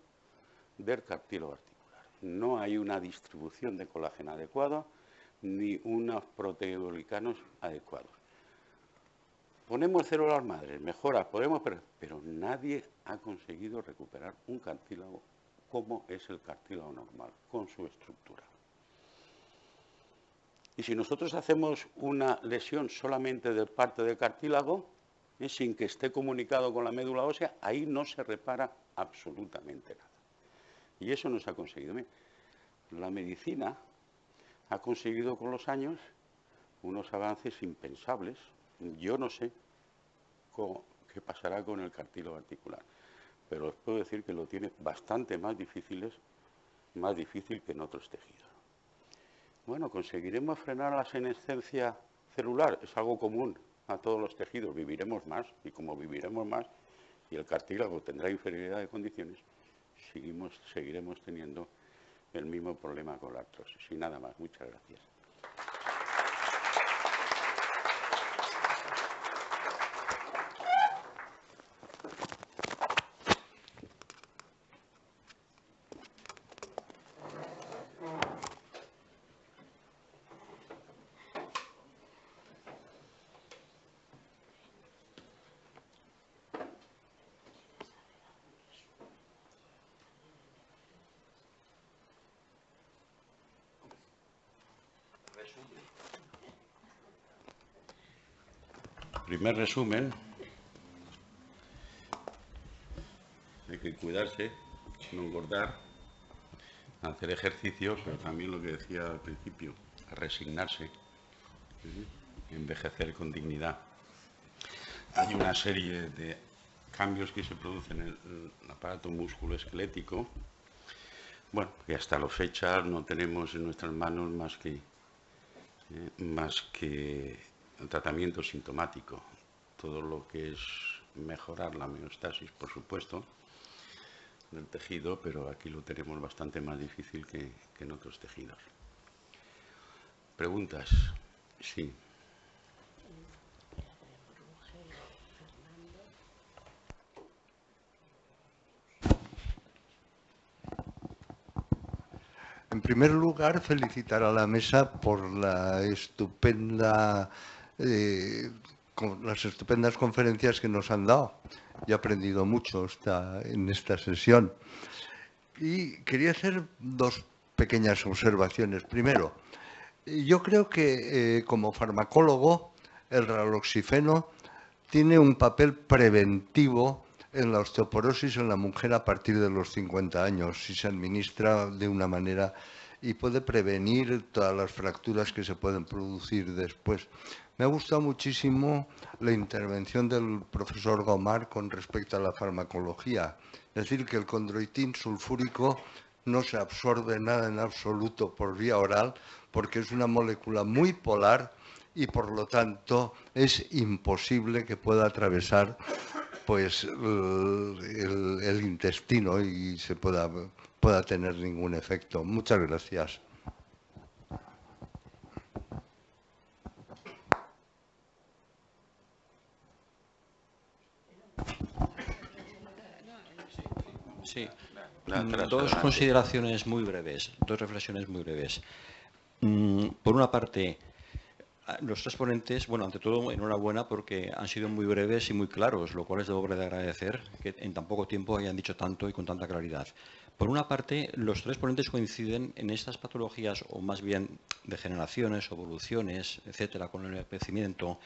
del cartílago articular. No hay una distribución de colágeno adecuada ni unos proteoglicanos adecuados. Ponemos células madres, mejora, pero nadie ha conseguido recuperar un cartílago como es el cartílago normal, con su estructura. Y si nosotros hacemos una lesión solamente de parte del cartílago, sin que esté comunicado con la médula ósea, ahí no se repara absolutamente nada. Y eso no se ha conseguido. Mira, la medicina ha conseguido con los años unos avances impensables. Yo no sé qué pasará con el cartílago articular, pero os puedo decir que lo tiene bastante más difícil que en otros tejidos. Bueno, ¿conseguiremos frenar la senescencia celular? Es algo común a todos los tejidos. Viviremos más, y como viviremos más, y el cartílago tendrá inferioridad de condiciones, seguiremos teniendo el mismo problema con la artrosis. Y nada más. Muchas gracias. Primer resumen, hay que cuidarse, no engordar, hacer ejercicio, pero también lo que decía al principio, resignarse, envejecer con dignidad. Hay una serie de cambios que se producen en el aparato musculoesquelético, bueno, que hasta la fecha no tenemos en nuestras manos más que el tratamiento sintomático. Todo lo que es mejorar la homeostasis, por supuesto, del tejido, pero aquí lo tenemos bastante más difícil que en otros tejidos. ¿Preguntas? Sí. En primer lugar, felicitar a la mesa por las estupendas conferencias que nos han dado. Yo he aprendido mucho en esta sesión. Y quería hacer dos pequeñas observaciones. Primero, yo creo que como farmacólogo el raloxifeno tiene un papel preventivo en la osteoporosis en la mujer a partir de los 50 años, si se administra de una manera y puede prevenir todas las fracturas que se pueden producir después. Me ha gustado muchísimo la intervención del profesor Gomar con respecto a la farmacología. Es decir, que el condroitín sulfúrico no se absorbe nada en absoluto por vía oral porque es una molécula muy polar y por lo tanto es imposible que pueda atravesar pues el intestino y se pueda tener ningún efecto. Muchas gracias. Sí, dos consideraciones muy breves, dos reflexiones muy breves. Por una parte, los tres ponentes, bueno, ante todo, enhorabuena porque han sido muy breves y muy claros, lo cual es de obra de agradecer que en tan poco tiempo hayan dicho tanto y con tanta claridad. Por una parte, los tres ponentes coinciden en estas patologías, o más bien degeneraciones, evoluciones, etcétera, con el envejecimiento,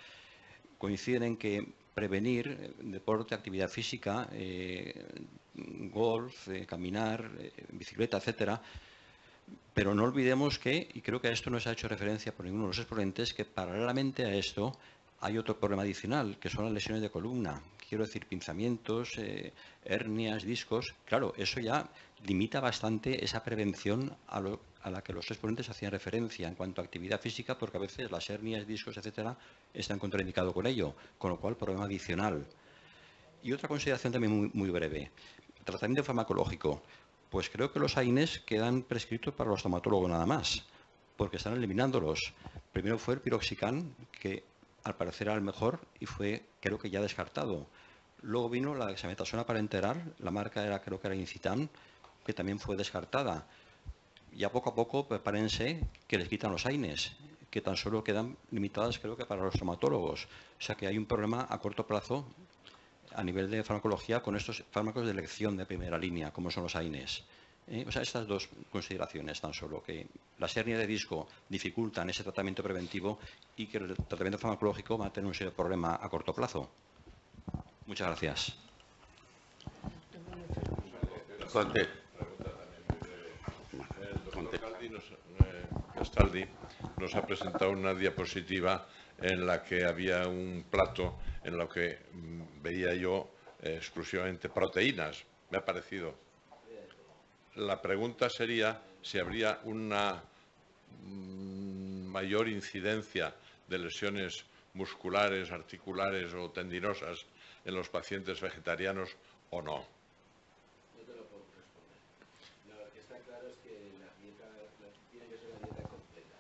coinciden en que prevenir deporte, actividad física, golf, caminar, bicicleta, etcétera. Pero no olvidemos que, y creo que a esto no se ha hecho referencia por ninguno de los exponentes, que paralelamente a esto hay otro problema adicional, que son las lesiones de columna. Quiero decir, pinzamientos, hernias, discos. Claro, eso ya limita bastante esa prevención a la que los exponentes hacían referencia en cuanto a actividad física, porque a veces las hernias, discos, etcétera, están contraindicados con ello, con lo cual problema adicional. Y otra consideración también muy, muy breve. Tratamiento farmacológico. Pues creo que los AINES quedan prescritos para los traumatólogos nada más, porque están eliminándolos. Primero fue el piroxicam, que al parecer era el mejor y fue, creo que ya descartado. Luego vino la dexametasona parenteral, la marca creo que era Incitam, que también fue descartada. Ya poco a poco prepárense que les quitan los AINES, que tan solo quedan limitadas creo que para los traumatólogos. O sea que hay un problema a corto plazo a nivel de farmacología con estos fármacos de elección de primera línea, como son los AINES. O sea, estas dos consideraciones tan solo, que las hernias de disco dificultan ese tratamiento preventivo y que el tratamiento farmacológico va a tener un serio problema a corto plazo. Muchas gracias. Castaldi nos ha presentado una diapositiva en la que había un plato en lo que veía yo exclusivamente proteínas. Me ha parecido. La pregunta sería si habría una mayor incidencia de lesiones musculares, articulares o tendinosas en los pacientes vegetarianos o no. No te lo puedo responder. Lo que está claro es que la dieta tiene que ser una dieta completa,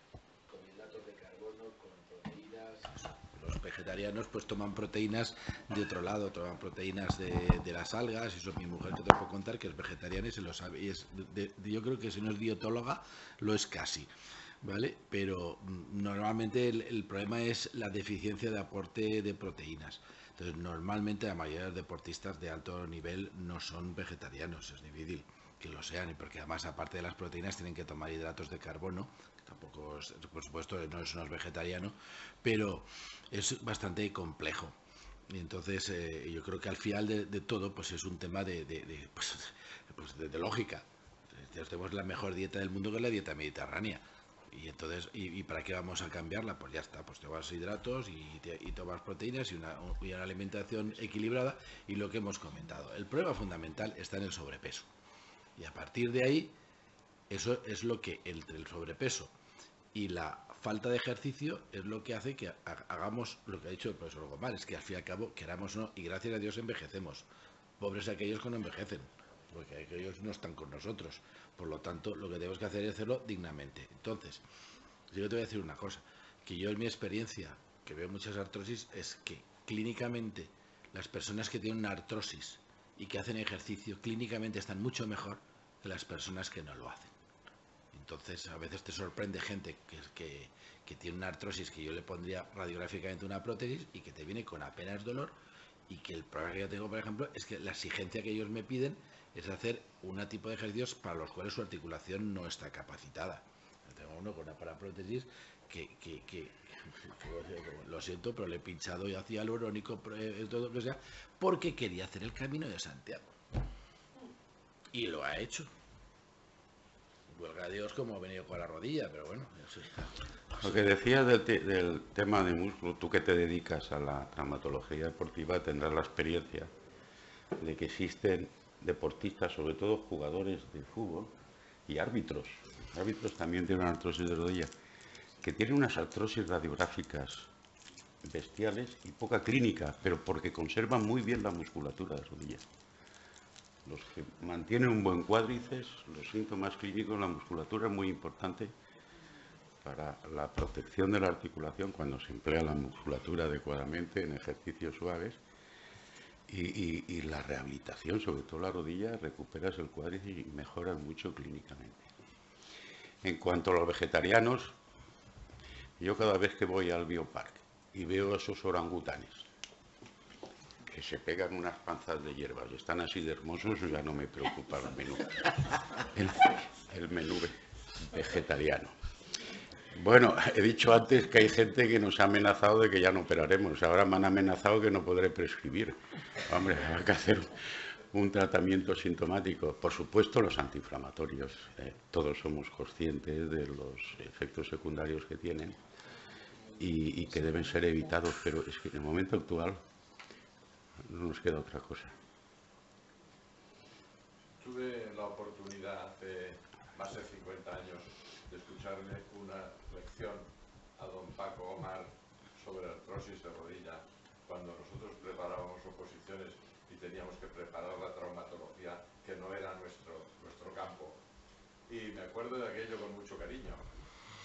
con hidratos de carbono, con proteínas. Los vegetarianos pues toman proteínas de otro lado, toman proteínas de las algas. Eso mi mujer que te puedo contar que es vegetariana y se lo sabe. Y yo creo que si no es dietóloga, lo es casi. ¿Vale? Pero normalmente el problema es la deficiencia de aporte de proteínas. Entonces, normalmente la mayoría de los deportistas de alto nivel no son vegetarianos, es difícil que lo sean, y porque además, aparte de las proteínas, tienen que tomar hidratos de carbono, que tampoco, por supuesto, no es vegetariano, pero es bastante complejo. Y entonces, yo creo que al final de todo, pues es un tema de lógica. Entonces, tenemos la mejor dieta del mundo, que es la dieta mediterránea. Y entonces, ¿y para qué vamos a cambiarla? Pues ya está, pues tomas hidratos y tomas proteínas y una alimentación equilibrada, y lo que hemos comentado. El problema fundamental está en el sobrepeso. Y a partir de ahí, eso es lo que entre el sobrepeso y la falta de ejercicio es lo que hace que hagamos lo que ha dicho el profesor Gomar, es que al fin y al cabo, queramos o no, y gracias a Dios envejecemos. Pobres aquellos que no envejecen, porque aquellos no están con nosotros. Por lo tanto, lo que tenemos que hacer es hacerlo dignamente. Entonces, yo te voy a decir una cosa, que yo en mi experiencia, que veo muchas artrosis, es que clínicamente las personas que tienen una artrosis y que hacen ejercicio, clínicamente están mucho mejor que las personas que no lo hacen. Entonces, a veces te sorprende gente que tiene una artrosis, que yo le pondría radiográficamente una prótesis, y que te viene con apenas dolor, y que el problema que yo tengo, por ejemplo, es que la exigencia que ellos me piden es hacer un tipo de ejercicios para los cuales su articulación no está capacitada. Yo tengo uno con una paraprótesis que lo siento, pero le he pinchado y hacía hialurónico, todo lo que sea, porque quería hacer el Camino de Santiago. Y lo ha hecho. Huelga a Dios como ha venido con la rodilla, pero bueno. Lo que decías del tema de músculo, tú que te dedicas a la traumatología deportiva tendrás la experiencia de que existen deportistas, sobre todo jugadores de fútbol y árbitros. Árbitros también tienen una artrosis de rodilla, que tienen unas artrosis radiográficas bestiales y poca clínica, pero porque conservan muy bien la musculatura de rodilla. Los que mantienen un buen cuádriceps, los síntomas clínicos, la musculatura es muy importante para la protección de la articulación cuando se emplea la musculatura adecuadamente en ejercicios suaves, y la rehabilitación, sobre todo la rodilla, recuperas el cuádriceps y mejoras mucho clínicamente. En cuanto a los vegetarianos, yo cada vez que voy al biopark y veo a esos orangutanes que se pegan unas panzas de hierbas y están así de hermosos, ya no me preocupa el menú vegetariano. Bueno, he dicho antes que hay gente que nos ha amenazado de que ya no operaremos. Ahora me han amenazado que no podré prescribir. Hombre, hay que hacer un tratamiento sintomático. Por supuesto, los antiinflamatorios. Todos somos conscientes de los efectos secundarios que tienen y que deben ser evitados, pero es que en el momento actual no nos queda otra cosa. Tuve la oportunidad hace más de 50 años de escucharle una lección a don Paco Omar sobre artrosis de rodilla, cuando nosotros preparábamos oposiciones y teníamos que preparar la traumatología, que no era nuestro campo. Y me acuerdo de aquello con mucho cariño.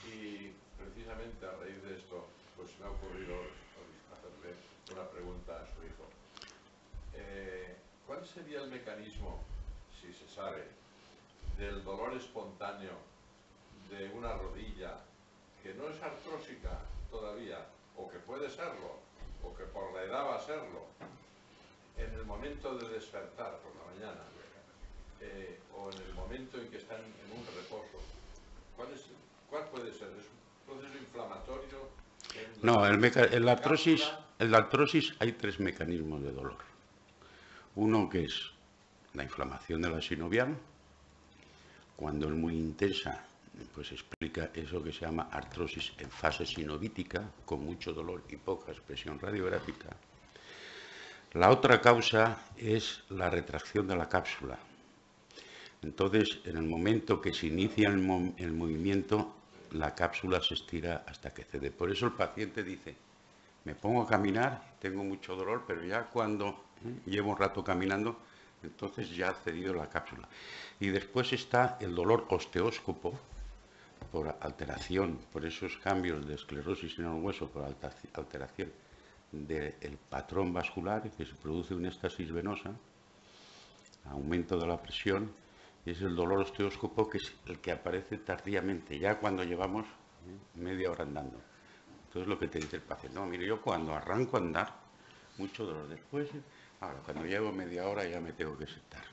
Y precisamente a raíz de esto, pues me ha ocurrido hacerle una pregunta a su hijo. ¿Cuál sería el mecanismo, si se sabe, del dolor espontáneo de una rodilla que no es artrósica todavía, o que puede serlo, o que por la edad va a serlo, en el momento de despertar por la mañana, o en el momento en que están en un reposo? ¿Cuál puede ser? ¿Es un proceso inflamatorio? No, en la artrosis hay tres mecanismos de dolor. Uno que es la inflamación de la sinovial, cuando es muy intensa pues explica eso que se llama artrosis en fase sinovítica, con mucho dolor y poca expresión radiográfica. La otra causa es la retracción de la cápsula. Entonces, en el momento que se inicia el movimiento, la cápsula se estira hasta que cede. Por eso el paciente dice, me pongo a caminar, tengo mucho dolor, pero ya cuando llevo un rato caminando, entonces ya ha cedido la cápsula. Y después está el dolor osteóscopo, por alteración, por esos cambios de esclerosis en el hueso, por alteración del patrón vascular, que se produce una éstasis venosa, aumento de la presión, y es el dolor osteóscopo que es el que aparece tardíamente, ya cuando llevamos media hora andando. Entonces lo que te dice el paciente, no, mire, yo cuando arranco a andar, mucho dolor después, ahora cuando llevo media hora ya me tengo que sentar.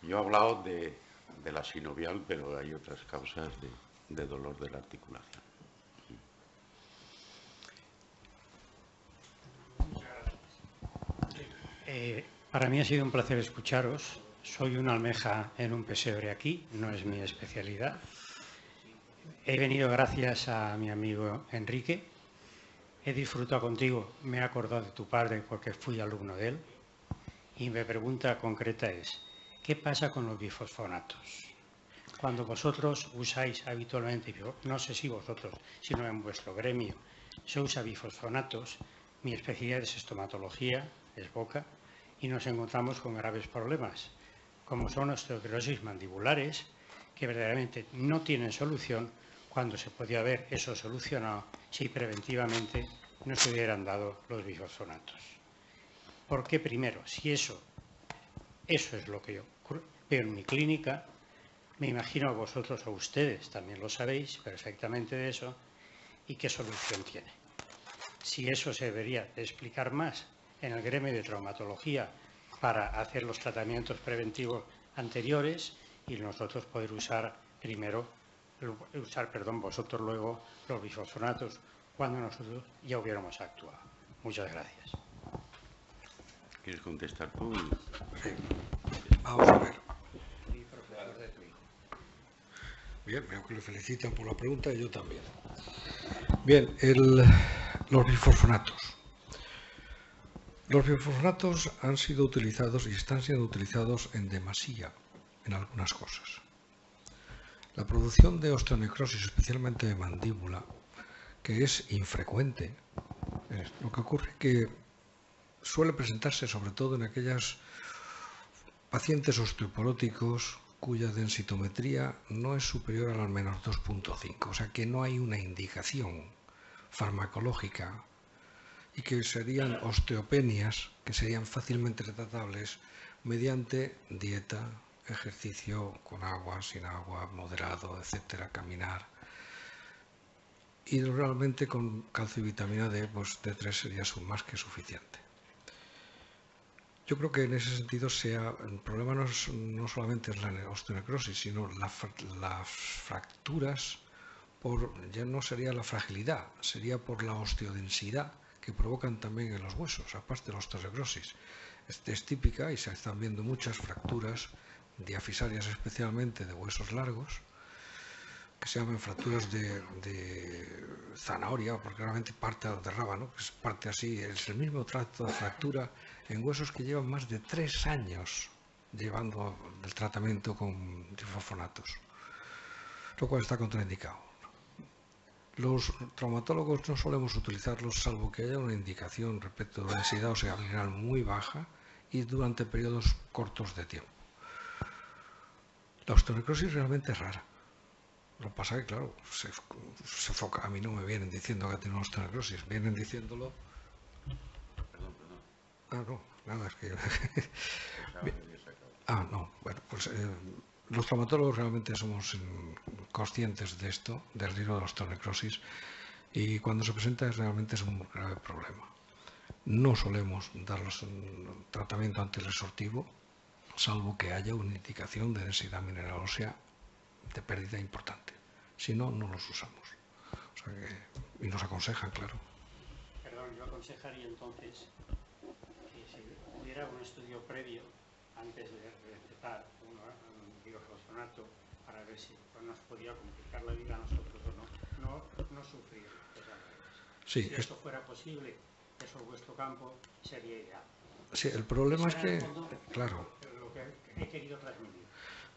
Yo he hablado de la sinovial, pero hay otras causas de dolor de la articulación. Para mí ha sido un placer escucharos. Soy una almeja en un pesebre aquí, no es mi especialidad. He venido gracias a mi amigo Enrique. He disfrutado contigo, me he acordado de tu padre porque fui alumno de él. Y mi pregunta concreta es, ¿qué pasa con los bifosfonatos? Cuando vosotros usáis habitualmente, no sé si vosotros, sino en vuestro gremio, se usa bifosfonatos, mi especialidad es estomatología, es boca, y nos encontramos con graves problemas, como son osteosclerosis mandibulares, que verdaderamente no tienen solución cuando se podía haber eso solucionado si preventivamente no se hubieran dado los bifosfonatos. Porque primero, si eso es lo que yo veo en mi clínica, me imagino a vosotros, a ustedes, también lo sabéis perfectamente de eso, y qué solución tiene. Si eso se debería explicar más en el gremio de traumatología para hacer los tratamientos preventivos anteriores y nosotros poder usar vosotros luego los bifosfonatos cuando nosotros ya hubiéramos actuado. Muchas gracias. ¿Quieres contestar tú? Sí. Vamos a ver. Bien, veo que le felicitan por la pregunta y yo también. Bien, los bifosfonatos. Los bifosfonatos han sido utilizados y están siendo utilizados en demasía en algunas cosas. La producción de osteonecrosis, especialmente de mandíbula, que es infrecuente, lo que ocurre es que suele presentarse sobre todo en aquellos pacientes osteoporóticos cuya densitometría no es superior al menos 2,5, o sea que no hay una indicación farmacológica y que serían osteopenias que serían fácilmente tratables mediante dieta, ejercicio con agua, sin agua, moderado, etcétera, caminar. Y realmente con calcio y vitamina D, pues D3 sería más que suficiente. Yo creo que en ese sentido el problema no solamente es la osteonecrosis, sino las fracturas, ya no sería la fragilidad, sería por la osteodensidad que provocan también en los huesos, aparte de la osteonecrosis. Es típica y se están viendo muchas fracturas diafisarias, especialmente de huesos largos, que se llaman fracturas de zanahoria, porque realmente parte de rábano, que es parte así, es el mismo trato de fractura en huesos que llevan más de 3 años llevando el tratamiento con bifosfonatos, lo cual está contraindicado. Los traumatólogos no solemos utilizarlos salvo que haya una indicación respecto de densidad ósea mineral muy baja y durante periodos cortos de tiempo. La osteonecrosis realmente es rara. Lo que pasa es que, claro, se foca. A mí no me vienen diciendo que tengo osteonecrosis, vienen diciéndolo. Perdón. No, nada, es que. No, bueno, pues los traumatólogos realmente somos conscientes de esto, del riesgo de la osteonecrosis, y cuando se presenta realmente es un grave problema. No solemos darles un tratamiento antirresortivo, salvo que haya una indicación de densidad mineral ósea de pérdida importante. Si no, no los usamos. O sea y nos aconsejan, claro. Perdón, yo aconsejaría entonces que si hubiera un estudio previo antes de recetar un bifosfonato para ver si nos podía complicar la vida a nosotros o no sufrir esas reglas. Sí, si esto fuera posible, eso es vuestro campo, sería ideal. Sí, el problema es Eso que, era, en el fondo, claro, lo que he querido transmitir.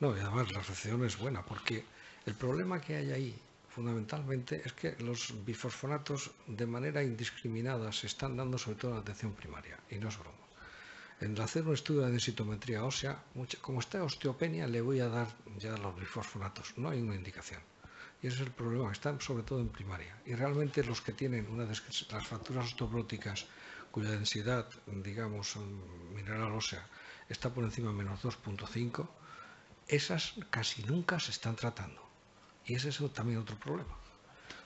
no, y además la recepción es buena, porque el problema que hay ahí, fundamentalmente, es que los bifosfonatos de manera indiscriminada se están dando sobre todo en la atención primaria, y no es broma. En hacer un estudio de densitometría ósea, como está osteopenia, le voy a dar ya los bifosfonatos, no hay una indicación. Y ese es el problema, están sobre todo en primaria. Y realmente los que tienen las fracturas osteopróticas cuya densidad, digamos, mineral ósea, está por encima de menos 2,5, esas casi nunca se están tratando. Y ese es también otro problema.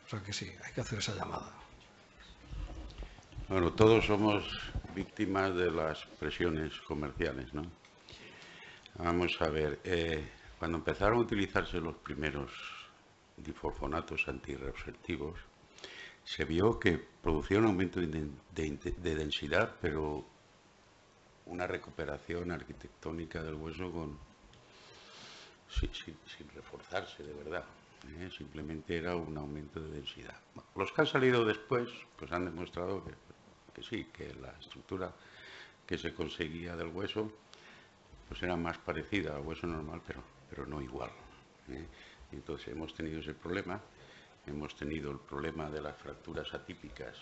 O sea que sí, hay que hacer esa llamada. Bueno, todos somos víctimas de las presiones comerciales, ¿no? Vamos a ver, cuando empezaron a utilizarse los primeros difosfonatos antirreabsortivos, se vio que producía un aumento de densidad, pero una recuperación arquitectónica del hueso sin reforzarse de verdad. Simplemente era un aumento de densidad. Bueno, los que han salido después pues han demostrado que sí, que la estructura que se conseguía del hueso pues era más parecida al hueso normal, pero no igual. Entonces hemos tenido ese problema. Hemos tenido el problema de las fracturas atípicas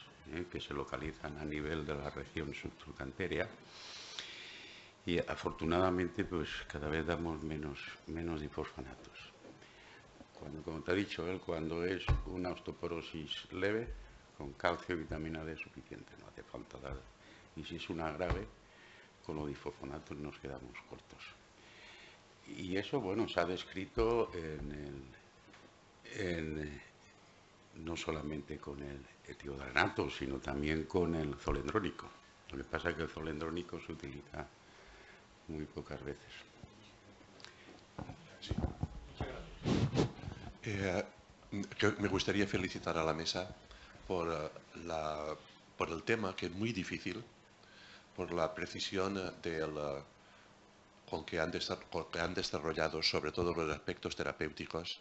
que se localizan a nivel de la región subtrochantérea y afortunadamente pues cada vez damos menos difosfonatos. Como te ha dicho él, cuando es una osteoporosis leve, con calcio y vitamina D suficiente, no hace falta dar. Y si es una grave, con los difosfonatos nos quedamos cortos. Y eso, bueno, se ha descrito no solamente con el etiodalato, sino también con el zolendrónico. Lo que pasa es que el zolendrónico se utiliza muy pocas veces. Sí. Me gustaría felicitar a la mesa por el tema, que es muy difícil, por la precisión con que han desarrollado sobre todo los aspectos terapéuticos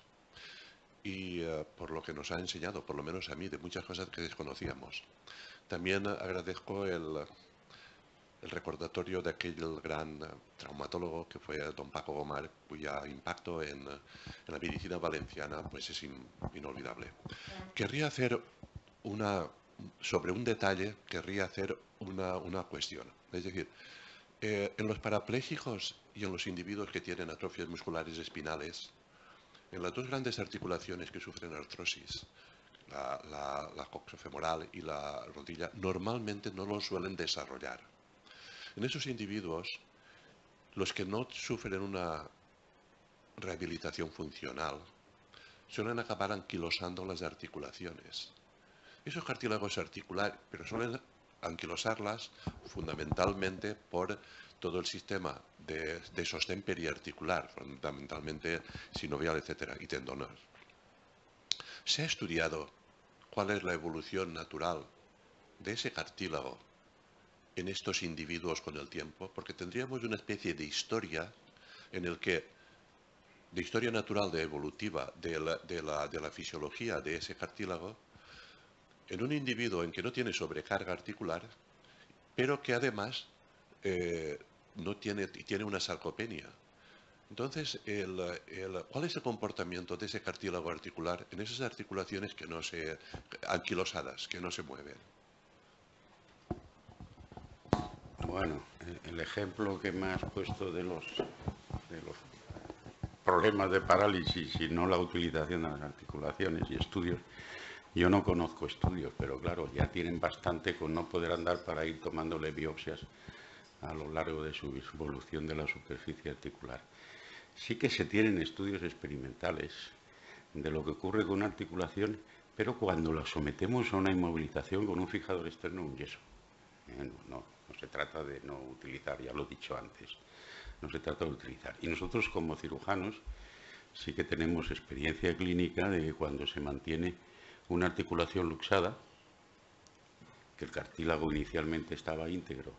y por lo que nos ha enseñado, por lo menos a mí, de muchas cosas que desconocíamos. También agradezco el recordatorio de aquel gran traumatólogo que fue don Paco Gomar, cuyo impacto en la medicina valenciana pues es inolvidable. Querría hacer sobre un detalle, una cuestión. Es decir, en los parapléjicos y en los individuos que tienen atrofias musculares espinales, en las dos grandes articulaciones que sufren artrosis, la coxofemoral y la rodilla, normalmente no lo suelen desarrollar. En esos individuos, los que no sufren una rehabilitación funcional, suelen acabar anquilosando las articulaciones. Esos cartílagos articulares, pero suelen anquilosarlas fundamentalmente por todo el sistema de sostén periarticular, fundamentalmente sinovial, etcétera, y tendones. Se ha estudiado cuál es la evolución natural de ese cartílago en estos individuos con el tiempo, porque tendríamos una especie de historia en el que, de historia natural, de evolutiva, de la fisiología de ese cartílago, en un individuo en que no tiene sobrecarga articular, pero que además tiene una sarcopenia. Entonces, ¿cuál es el comportamiento de ese cartílago articular en esas articulaciones anquilosadas, que no se mueven? Bueno, el ejemplo que me has puesto de los problemas de parálisis y no la utilización de las articulaciones y estudios, yo no conozco estudios, pero claro, ya tienen bastante con no poder andar para ir tomándole biopsias a lo largo de su evolución de la superficie articular. Sí que se tienen estudios experimentales de lo que ocurre con una articulación, pero cuando la sometemos a una inmovilización con un fijador externo, un yeso. No se trata de no utilizar, ya lo he dicho antes, no se trata de utilizar. Y nosotros como cirujanos sí que tenemos experiencia clínica de que cuando se mantiene una articulación luxada, que el cartílago inicialmente estaba íntegro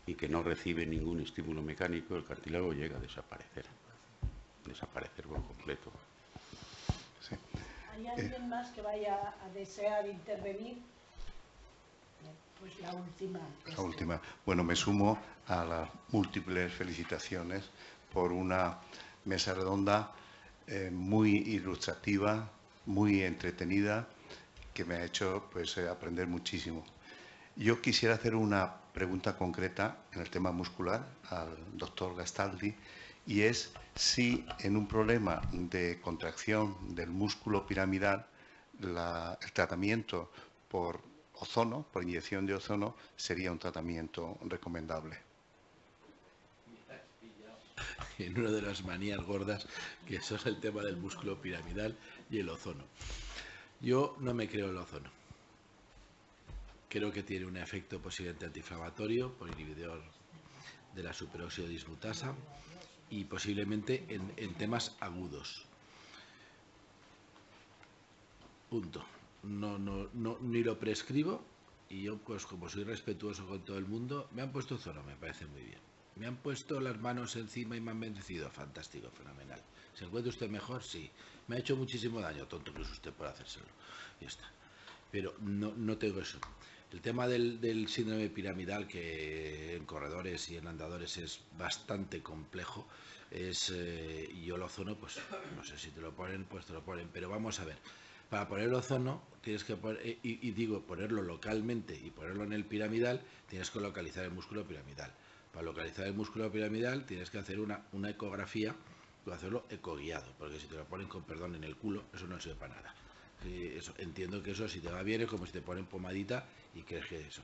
y que no recibe ningún estímulo mecánico, el cartílago llega a desaparecer. desaparecer por completo. Sí. ¿Hay alguien más que vaya a desear intervenir? Pues la última. La última. Bueno, me sumo a las múltiples felicitaciones por una mesa redonda muy ilustrativa, muy entretenida, que me ha hecho pues, aprender muchísimo. Yo quisiera hacer una pregunta concreta en el tema muscular al doctor Gastaldi, y es si en un problema de contracción del músculo piramidal el tratamiento por ozono, por inyección de ozono, sería un tratamiento recomendable. En una de las manías gordas, que eso es el tema del músculo piramidal y el ozono. Yo no me creo el ozono. Creo que tiene un efecto posiblemente antiinflamatorio por inhibidor de la superóxido dismutasa y posiblemente en temas agudos. Punto. Ni lo prescribo, y yo, pues como soy respetuoso con todo el mundo, me han puesto ozono, me parece muy bien. Me han puesto las manos encima y me han bendecido, fantástico, fenomenal. ¿Se encuentra usted mejor? Sí. Me ha hecho muchísimo daño, tonto que es usted por hacérselo. Ya está. Pero no tengo eso. El tema del síndrome piramidal, que en corredores y en andadores es bastante complejo, y yo el ozono, pues no sé si te lo ponen, pues te lo ponen. Pero vamos a ver. Para poner el ozono tienes que poner, y digo, ponerlo localmente y ponerlo en el piramidal, tienes que localizar el músculo piramidal. Para localizar el músculo piramidal tienes que hacer una ecografía, o hacerlo ecoguiado, porque si te lo ponen con perdón en el culo, eso no sirve para nada. Eso, entiendo que eso si te va bien es como si te ponen pomadita y crees que eso.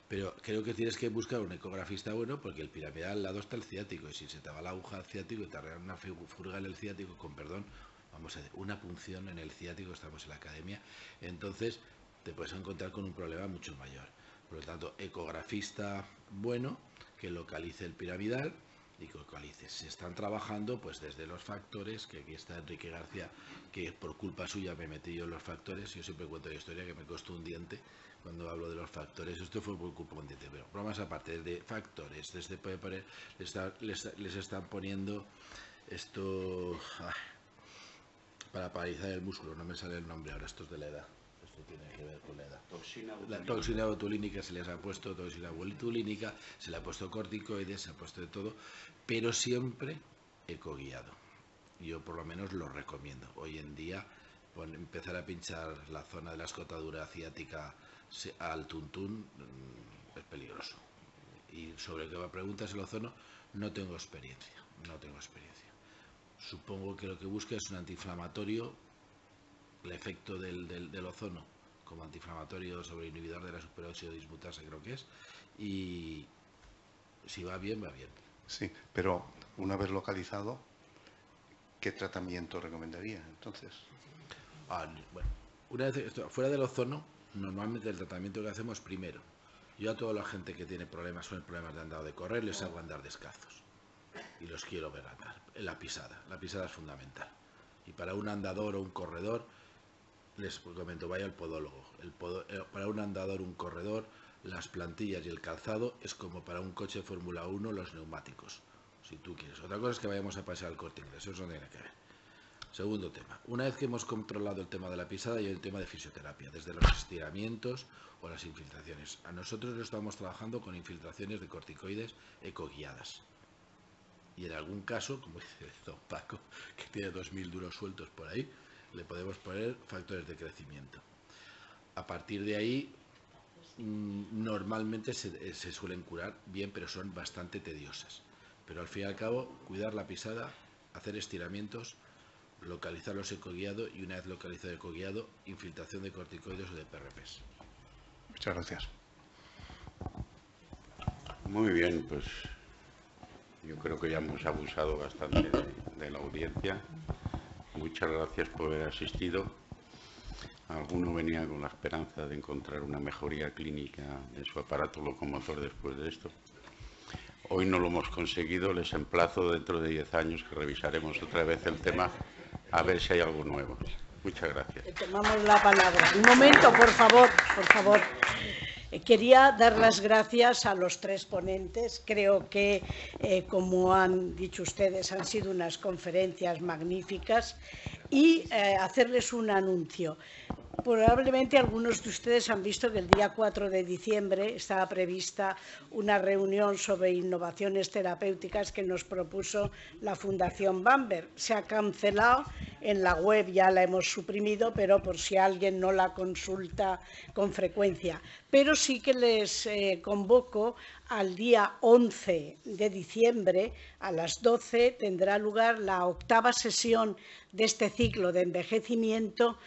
Pero creo que tienes que buscar un ecografista bueno, porque el piramidal al lado está el ciático, y si se te va la aguja al ciático y te arreglan una furga en el ciático, con perdón, vamos a hacer una punción en el ciático, estamos en la academia, entonces te puedes encontrar con un problema mucho mayor. Por lo tanto, ecografista bueno, que localice el piramidal y que localice. Se están trabajando pues desde los factores, que aquí está Enrique García, que por culpa suya me metí yo en los factores. Yo siempre cuento la historia que me costó un diente cuando hablo de los factores. Esto fue por culpa de un diente, pero bromas aparte, de factores, desde les están poniendo esto para paralizar el músculo, no me sale el nombre ahora, esto es de la edad. Esto tiene que ver con la edad. La toxina botulínica se les ha puesto, toxina botulínica, se le ha puesto corticoides, se ha puesto de todo, pero siempre ecoguiado. Yo por lo menos lo recomiendo. Hoy en día, empezar a pinchar la zona de la escotadura ciática al tuntún es peligroso. Y sobre qué me preguntas el ozono, no tengo experiencia. Supongo que lo que busca es un antiinflamatorio, el efecto del ozono como antiinflamatorio sobre inhibidor de la superóxido dismutasa, creo que es, y si va bien, va bien. Sí, pero una vez localizado, ¿qué tratamiento recomendaría entonces? Bueno, una vez fuera del ozono, normalmente el tratamiento que hacemos primero, yo a toda la gente que tiene problemas con problemas de andado de correr, les hago andar descalzos y los quiero ver andar. La pisada es fundamental. Y para un andador o un corredor, les comento, vaya al podólogo. Para un andador, un corredor, las plantillas y el calzado es como para un coche de Fórmula 1 los neumáticos, si tú quieres. Otra cosa es que vayamos a pasar al Corte Inglés, eso no tiene que ver. Segundo tema, una vez que hemos controlado el tema de la pisada y el tema de fisioterapia, desde los estiramientos o las infiltraciones. A nosotros lo estamos trabajando con infiltraciones de corticoides ecoguiadas. Y en algún caso, como dice don Paco, que tiene 2000 duros sueltos por ahí, le podemos poner factores de crecimiento. A partir de ahí, normalmente se suelen curar bien, pero son bastante tediosas. Pero al fin y al cabo, cuidar la pisada, hacer estiramientos, localizar los ecoguiado y una vez localizado el ecoguiado, infiltración de corticoides o de PRPs. Muchas gracias. Muy bien, pues yo creo que ya hemos abusado bastante de la audiencia. Muchas gracias por haber asistido. Alguno venía con la esperanza de encontrar una mejoría clínica de su aparato locomotor después de esto. Hoy no lo hemos conseguido. Les emplazo dentro de 10 años que revisaremos otra vez el tema a ver si hay algo nuevo. Muchas gracias. Le tomamos la palabra. Un momento, por favor, por favor. Quería dar las gracias a los tres ponentes. Creo que, como han dicho ustedes, han sido unas conferencias magníficas y hacerles un anuncio. Probablemente algunos de ustedes han visto que el día 4 de diciembre estaba prevista una reunión sobre innovaciones terapéuticas que nos propuso la Fundación Bamberg. Se ha cancelado, en la web ya la hemos suprimido, pero por si alguien no la consulta con frecuencia. Pero sí que les convoco al día 11 de diciembre a las 12 tendrá lugar la 8ª sesión de este ciclo de envejecimiento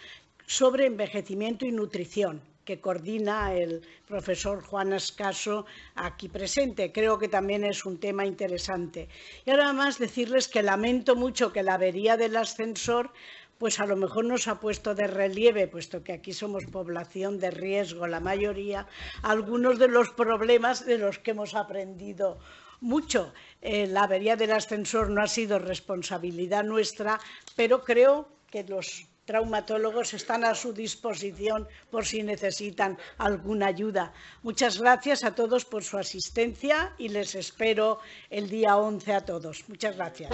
sobre envejecimiento y nutrición, que coordina el profesor Juan Ascaso aquí presente. Creo que también es un tema interesante. Y ahora más decirles que lamento mucho que la avería del ascensor pues a lo mejor nos ha puesto de relieve, puesto que aquí somos población de riesgo la mayoría, algunos de los problemas de los que hemos aprendido mucho. La avería del ascensor no ha sido responsabilidad nuestra, pero creo que los traumatólogos están a su disposición por si necesitan alguna ayuda. Muchas gracias a todos por su asistencia y les espero el día 11 a todos. Muchas gracias.